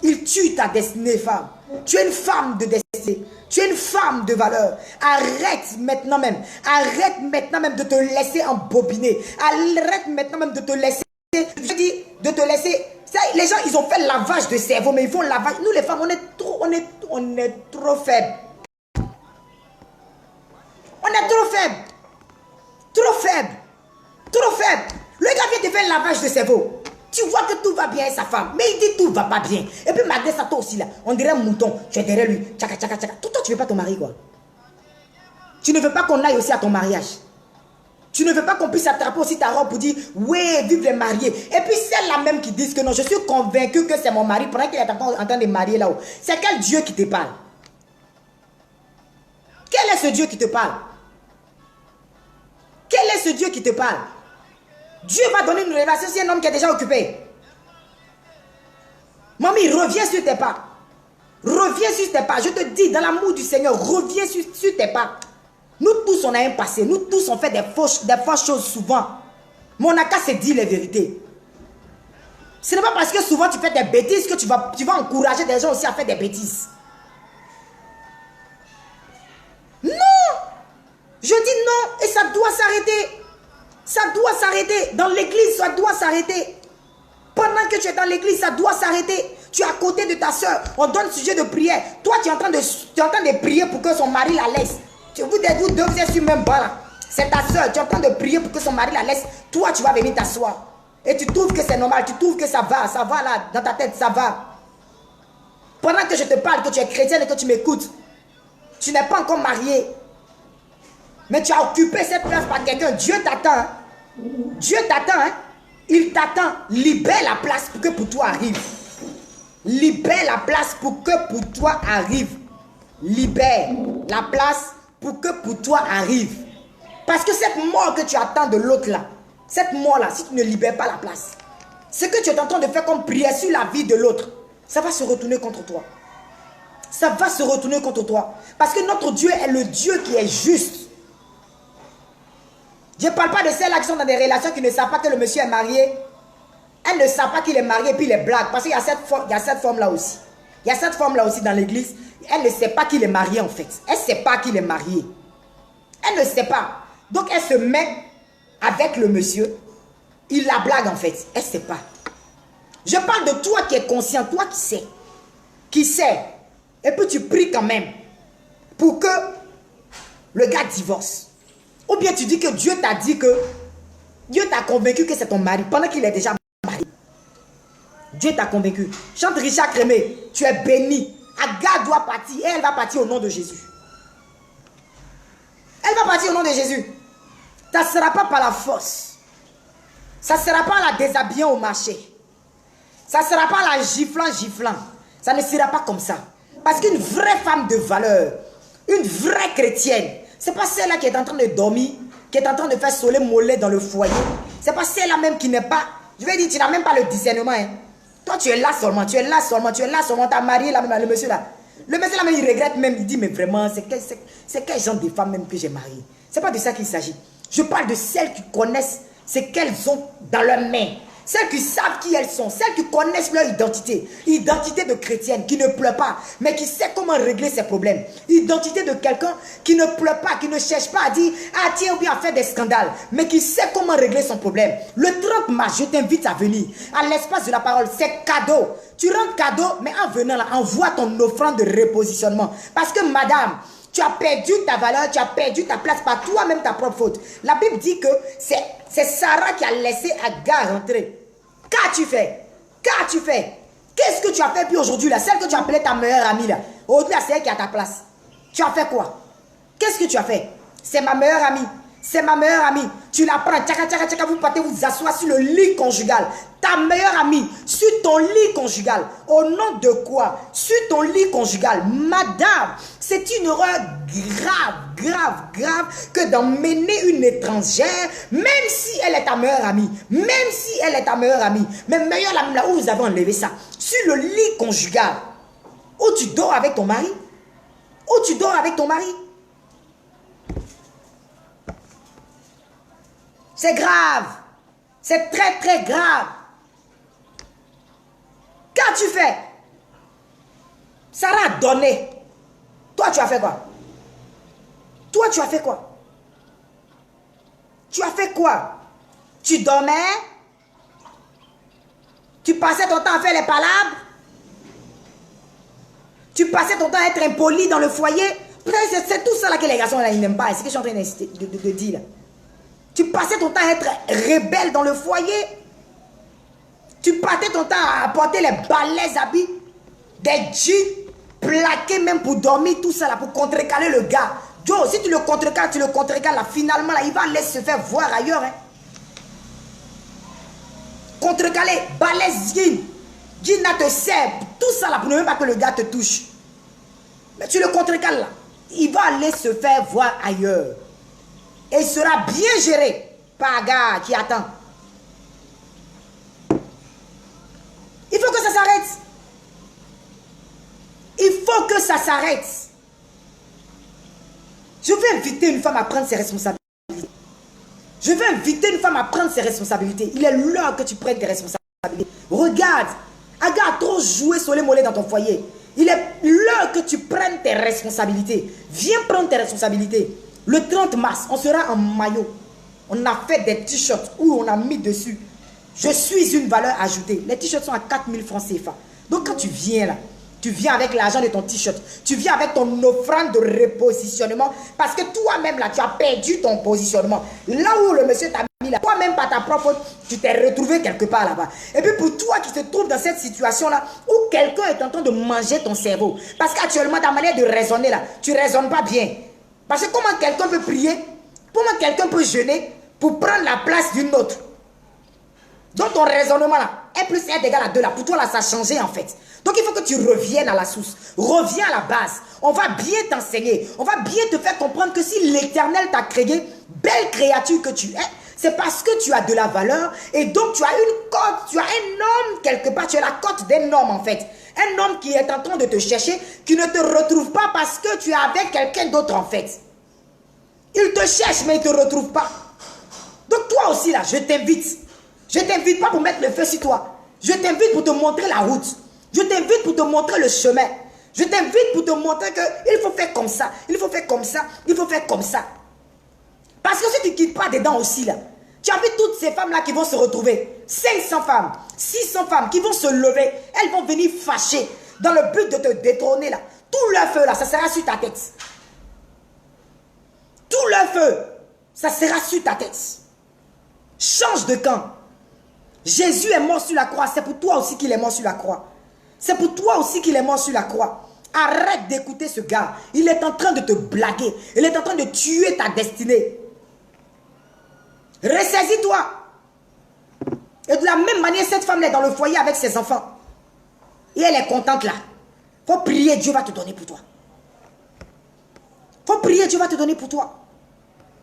Il tue ta destinée, femme. Tu es une femme de destinée. Tu es une femme de valeur. Arrête maintenant même. Arrête maintenant même de te laisser embobiner. Arrête maintenant même de te laisser. Je dis de te laisser. Les gens, ils ont fait lavage de cerveau, mais ils font lavage. Nous, les femmes, on est trop faibles. On est trop faibles. Trop faibles. Trop faibles. Le gars vient de faire lavage de cerveau. Tu vois que tout va bien avec sa femme, mais il dit tout va pas bien. Et puis malgré ça, toi aussi là, on dirait un mouton. Tu es derrière lui. Tchaka, tchaka, tchaka. Toi, tu ne veux pas ton mari, quoi. Tu ne veux pas qu'on aille aussi à ton mariage. Tu ne veux pas qu'on puisse attraper aussi ta robe pour dire, ouais, vive les mariés. Et puis celle-là même qui disent que non, je suis convaincu que c'est mon mari pendant qu'il est encore en train de marier là-haut. C'est quel Dieu qui te parle? Quel est ce Dieu qui te parle? Quel est ce Dieu qui te parle? Dieu va donner une révélation si un homme qui est déjà occupé. Mamie, reviens sur tes pas. Reviens sur tes pas. Je te dis, dans l'amour du Seigneur, reviens sur tes pas. Nous tous, on a un passé. Nous tous, on fait des fausses choses souvent. Mais on n'a qu'à se dire les vérités. Ce n'est pas parce que souvent tu fais des bêtises que tu vas encourager des gens aussi à faire des bêtises. Non! Je dis non et ça doit s'arrêter. Ça doit s'arrêter. Dans l'église, ça doit s'arrêter. Pendant que tu es dans l'église, ça doit s'arrêter. Tu es à côté de ta soeur. On donne sujet de prière. Toi, tu es en train de prier pour que son mari la laisse. Vous deux, vous êtes sur le même banc là. C'est ta soeur. Tu es en train de prier pour que son mari la laisse. Toi, tu vas venir t'asseoir. Et tu trouves que c'est normal. Tu trouves que ça va là. Dans ta tête, ça va. Pendant que je te parle, que tu es chrétienne et que tu m'écoutes, tu n'es pas encore marié. Mais tu as occupé cette place par quelqu'un. Dieu t'attend. Hein? Dieu t'attend. Hein? Il t'attend. Libère la place pour que pour toi arrive. Libère la place pour que pour toi arrive. Libère la place pour que pour toi arrive. Parce que cette mort que tu attends de l'autre là, cette mort là, si tu ne libères pas la place, ce que tu es en train de faire comme prière sur la vie de l'autre, ça va se retourner contre toi. Ça va se retourner contre toi. Parce que notre Dieu est le Dieu qui est juste. Je ne parle pas de celles-là qui sont dans des relations qui ne savent pas que le monsieur est marié. Elles ne savent pas qu'il est marié puis les blagues. Parce qu'il y a cette forme-là aussi. Il y a cette forme-là aussi dans l'église. Elle ne sait pas qu'il est marié en fait. Elle ne sait pas qu'il est marié. Elle ne sait pas. Donc elle se met avec le monsieur. Il la blague en fait. Elle ne sait pas. Je parle de toi qui es conscient. Toi qui sais. Qui sait. Et puis tu pries quand même. Pour que le gars divorce. Ou bien tu dis que Dieu t'a dit que Dieu t'a convaincu que c'est ton mari pendant qu'il est déjà marié. Dieu t'a convaincu. Chante Richard Crémé, tu es béni. Agar doit partir et elle va partir au nom de Jésus. Elle va partir au nom de Jésus. Ça ne sera pas par la force. Ça ne sera pas la déshabillant au marché. Ça ne sera pas la giflant. Ça ne sera pas comme ça. Parce qu'une vraie femme de valeur, une vraie chrétienne, ce n'est pas celle-là qui est en train de dormir, qui est en train de faire soleil mollet dans le foyer. Ce n'est pas celle-là même qui n'est pas, je vais dire, tu n'as même pas le discernement. Hein. Toi, tu es là seulement, tu es là seulement, tu as marié là, le monsieur là. Le monsieur là, même, il regrette même, il dit, mais vraiment, c'est quel genre de femme même que j'ai marié? Ce n'est pas de ça qu'il s'agit. Je parle de celles qui connaissent ce qu'elles ont dans leurs mains. Celles qui savent qui elles sont, celles qui connaissent leur identité. Identité de chrétienne qui ne pleure pas, mais qui sait comment régler ses problèmes. Identité de quelqu'un qui ne pleure pas, qui ne cherche pas à dire « Ah tiens, ou bien à faire des scandales », mais qui sait comment régler son problème. Le 30 mars, je t'invite à venir à l'espace de la parole. C'est cadeau. Tu rends cadeau, mais en venant là, envoie ton offrande de repositionnement. Parce que madame, tu as perdu ta valeur, tu as perdu ta place par toi-même ta propre faute. La Bible dit que c'est Sarah qui a laissé Agar rentrer. Qu'as-tu fait? Qu'as-tu fait? Qu'est-ce que tu as fait puis aujourd'hui là? Celle que tu appelais ta meilleure amie là. Aujourd'hui c'est elle qui est à ta place. Tu as fait quoi? Qu'est-ce que tu as fait? C'est ma meilleure amie. C'est ma meilleure amie. Tu la prends. Tchaka, tchaka, tchaka, vous partez vous asseoir sur le lit conjugal. Ta meilleure amie. Sur ton lit conjugal. Au nom de quoi? Sur ton lit conjugal. Madame, c'est une erreur grave que d'emmener une étrangère, même si elle est ta meilleure amie. Même si elle est ta meilleure amie. Mais meilleure amie là où vous avez enlevé ça. Sur le lit conjugal. Où tu dors avec ton mari. Où tu dors avec ton mari. C'est grave. C'est très grave. Qu'as-tu fait? Sarah a donné. Toi, tu as fait quoi? Toi, tu as fait quoi? Tu as fait quoi? Tu dormais? Tu passais ton temps à faire les palabres? Tu passais ton temps à être impoli dans le foyer? C'est tout ça là que les garçons là, ils n'aiment pas. C'est ce que je suis en train de dire là. Tu passais ton temps à être rebelle dans le foyer? Tu passais ton temps à porter les balais habits, des jeans plaqués même pour dormir, tout ça là, pour contrecaler le gars. Joe, si tu le contrecales là, finalement là, il va aller se faire voir ailleurs. Hein. Contrecaler, balais, jean à te sert, tout ça là, pour ne même pas que le gars te touche. Mais tu le contrecales là, il va aller se faire voir ailleurs. Et il sera bien géré par un gars qui attend. Il faut que ça s'arrête. Il faut que ça s'arrête. Je veux inviter une femme à prendre ses responsabilités. Je veux inviter une femme à prendre ses responsabilités. Il est l'heure que tu prennes tes responsabilités. Regarde, un gars a trop joué sur les mollets dans ton foyer. Il est l'heure que tu prennes tes responsabilités. Viens prendre tes responsabilités. Le 30 mars, on sera en maillot. On a fait des t-shirts où on a mis dessus: je suis une valeur ajoutée. Les t-shirts sont à 4000 francs CFA. Donc quand tu viens là, tu viens avec l'argent de ton t-shirt. Tu viens avec ton offrande de repositionnement. Parce que toi-même là, tu as perdu ton positionnement. Là où le monsieur t'a mis là, toi-même par ta propre faute, tu t'es retrouvé quelque part là-bas. Et puis pour toi qui te trouves dans cette situation-là, où quelqu'un est en train de manger ton cerveau. Parce qu'actuellement, ta manière de raisonner là, tu ne raisonnes pas bien. Parce que comment quelqu'un peut prier? Comment quelqu'un peut jeûner pour prendre la place d'une autre? Donc ton raisonnement là, 1 plus 1 égale à 2 là, pour toi là, ça a changé en fait. Donc il faut que tu reviennes à la source, reviens à la base. On va bien t'enseigner, on va bien te faire comprendre que si l'Éternel t'a créé, belle créature que tu es, c'est parce que tu as de la valeur et donc tu as une cote, tu as un homme quelque part, tu as la cote d'un homme en fait. Un homme qui est en train de te chercher, qui ne te retrouve pas parce que tu es avec quelqu'un d'autre en fait. Il te cherche mais il ne te retrouve pas. Donc toi aussi là, je t'invite. Je ne t'invite pas pour mettre le feu sur toi. Je t'invite pour te montrer la route. Je t'invite pour te montrer le chemin. Je t'invite pour te montrer qu'il faut faire comme ça. Il faut faire comme ça. Il faut faire comme ça. Parce que si tu ne quittes pas dedans aussi là, tu as vu toutes ces femmes là qui vont se retrouver. 500 femmes, 600 femmes qui vont se lever. Elles vont venir fâcher dans le but de te détrôner là. Tout leur feu là, ça sera sur ta tête. Tout leur feu, ça sera sur ta tête. Change de camp. Jésus est mort sur la croix. C'est pour toi aussi qu'il est mort sur la croix. C'est pour toi aussi qu'il est mort sur la croix. Arrête d'écouter ce gars. Il est en train de te blaguer. Il est en train de tuer ta destinée. Ressaisis-toi. Et de la même manière, cette femme est dans le foyer avec ses enfants. Et elle est contente là. Faut prier, Dieu va te donner pour toi. Faut prier, Dieu va te donner pour toi.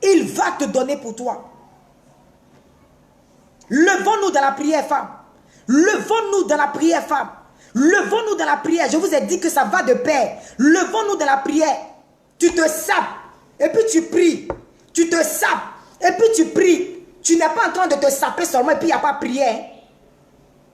Il va te donner pour toi. Levons-nous dans la prière, femme. Levons-nous dans la prière, femme. Levons-nous dans la prière. Je vous ai dit que ça va de pair. Levons-nous dans la prière. Tu te sapes. Et puis tu pries. Tu te sapes. Et puis tu pries. Tu n'es pas en train de te saper seulement et puis il n'y a pas de prière.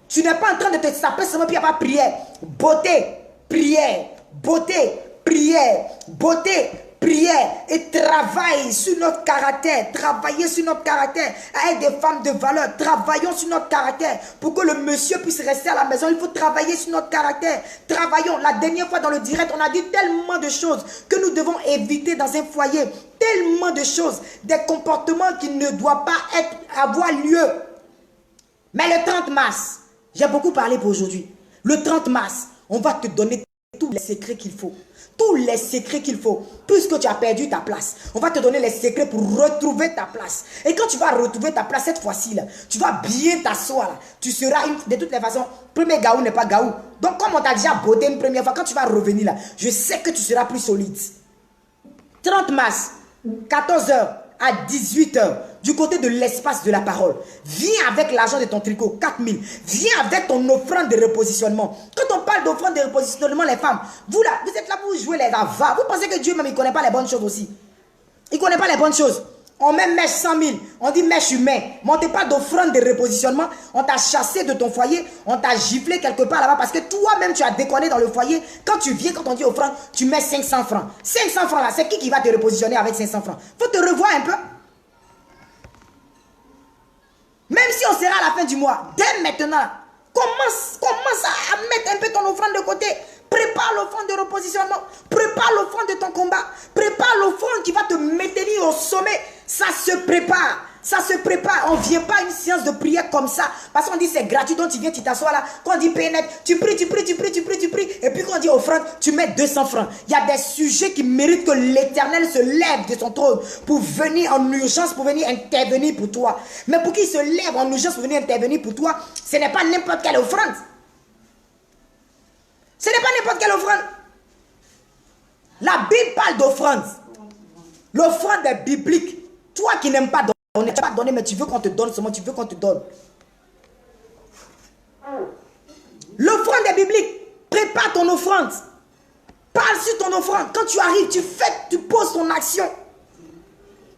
Tu n'es pas en train de te saper seulement et puis il n'y a pas de prière. Beauté, prière. Beauté, prière. Beauté, prière. Et travaille sur notre caractère. Travaillez sur notre caractère. Avec des femmes de valeur. Travaillons sur notre caractère. Pour que le monsieur puisse rester à la maison, il faut travailler sur notre caractère. Travaillons. La dernière fois dans le direct, on a dit tellement de choses que nous devons éviter dans un foyer. Tellement de choses. Des comportements qui ne doivent pas avoir lieu. Mais le 30 mars, j'ai beaucoup parlé pour aujourd'hui. Le 30 mars, on va te donner tous les secrets qu'il faut. Tous les secrets qu'il faut. Puisque tu as perdu ta place, on va te donner les secrets pour retrouver ta place. Et quand tu vas retrouver ta place cette fois-ci, là, tu vas bien t'asseoir. Là. Tu seras, de toutes les façons, premier gaou n'est pas gaou. Donc comme on t'a déjà botté une première fois, quand tu vas revenir là, je sais que tu seras plus solide. 30 mars, 14 h à 18 h, du côté de l'espace de la parole. Viens avec l'argent de ton tricot, 4000. Viens avec ton offrande de repositionnement. Quand on parle d'offrande de repositionnement, les femmes, vous là, vous êtes là pour jouer les avares. Vous pensez que Dieu même, il ne connaît pas les bonnes choses aussi. Il ne connaît pas les bonnes choses. On met mèche 100 000. On dit mèche humain. Montez pas d'offrande de repositionnement. On t'a chassé de ton foyer. On t'a giflé quelque part là-bas parce que toi-même tu as déconné dans le foyer. Quand tu viens, quand on dit offrande, tu mets 500 francs. 500 francs là, c'est qui va te repositionner avec 500 francs? Faut te revoir un peu. Même si on sera à la fin du mois, dès maintenant, commence à mettre un peu ton offrande de côté. Prépare l'offrande de repositionnement. Prépare l'offrande de ton combat. Prépare l'offrande qui va te maintenir au sommet. Ça se prépare. Ça se prépare. On ne vient pas à une séance de prière comme ça. Parce qu'on dit c'est gratuit. Donc tu viens, tu t'assois là. Quand on dit pénètre, tu pries. Et puis quand on dit offrande, tu mets 200 francs. Il y a des sujets qui méritent que l'Éternel se lève de son trône pour venir en urgence, pour venir intervenir pour toi. Mais pour qu'il se lève en urgence pour venir intervenir pour toi, ce n'est pas n'importe quelle offrande. Ce n'est pas n'importe quelle offrande. La Bible parle d'offrande. L'offrande est biblique. Toi qui n'aimes pas donner, tu vas pas donner, mais tu veux qu'on te donne seulement, tu veux qu'on te donne. L'offrande est biblique. Prépare ton offrande. Parle sur ton offrande. Quand tu arrives, tu poses ton action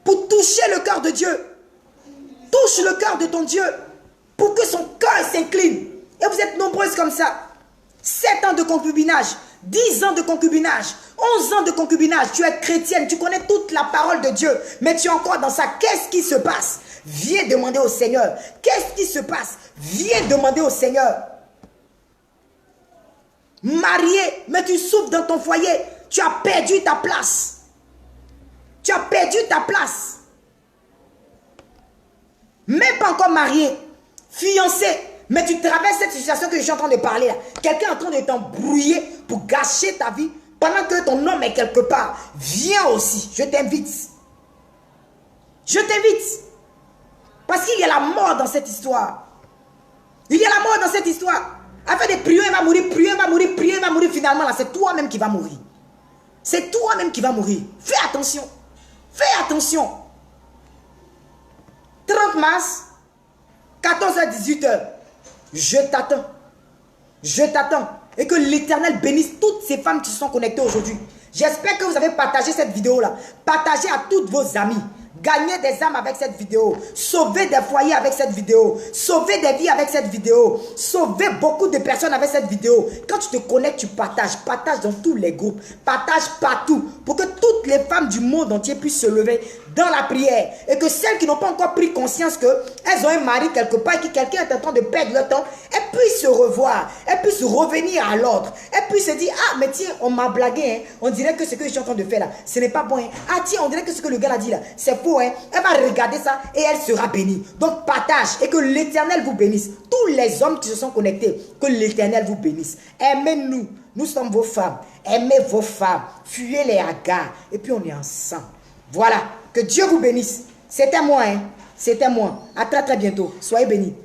pour toucher le cœur de Dieu. Touche le cœur de ton Dieu pour que son cœur s'incline. Et vous êtes nombreuses comme ça. 7 ans de concubinage, 10 ans de concubinage, 11 ans de concubinage. Tu es chrétienne, tu connais toute la parole de Dieu, mais tu es encore dans ça. Qu'est-ce qui se passe? Viens demander au Seigneur. Qu'est-ce qui se passe? Viens demander au Seigneur. Marié, mais tu souffres dans ton foyer. Tu as perdu ta place. Tu as perdu ta place. Même pas encore marié, fiancé. Mais tu traverses cette situation que je suis en train de parler là. Quelqu'un est en train de t'embrouiller pour gâcher ta vie pendant que ton homme est quelque part. Viens aussi, je t'invite. Je t'invite. Parce qu'il y a la mort dans cette histoire. Il y a la mort dans cette histoire. Afin de prier, il va mourir, prier, il va mourir, prier, il va mourir. Finalement, là, c'est toi-même qui va mourir. C'est toi-même qui va mourir. Fais attention. Fais attention. 30 mars, 14h à 18h. Je t'attends. Je t'attends. Et que l'Éternel bénisse toutes ces femmes qui se sont connectées aujourd'hui. J'espère que vous avez partagé cette vidéo-là. Partagez à toutes vos amies. Gagnez des âmes avec cette vidéo. Sauvez des foyers avec cette vidéo. Sauvez des vies avec cette vidéo. Sauvez beaucoup de personnes avec cette vidéo. Quand tu te connectes, tu partages. Partage dans tous les groupes. Partage partout. Pour que toutes les femmes du monde entier puissent se lever dans la prière. Et que celles qui n'ont pas encore pris conscience qu'elles ont un mari quelque part et que quelqu'un est en train de perdre leur temps, elles puissent se revoir. Elles puissent revenir à l'ordre. Elles puissent se dire, ah mais tiens, on m'a blagué. Hein. On dirait que ce que je suis en train de faire là, ce n'est pas bon. Hein. Ah tiens, on dirait que ce que le gars a dit là, c'est faux. Hein. Elle va regarder ça et elle sera bénie. Donc partage et que l'Éternel vous bénisse. Tous les hommes qui se sont connectés, que l'Éternel vous bénisse. Aimez-nous. Nous sommes vos femmes. Aimez vos femmes. Fuyez les hagards. Et puis on est ensemble. Voilà. Que Dieu vous bénisse. C'était moi. Hein. C'était moi. À très très bientôt. Soyez bénis.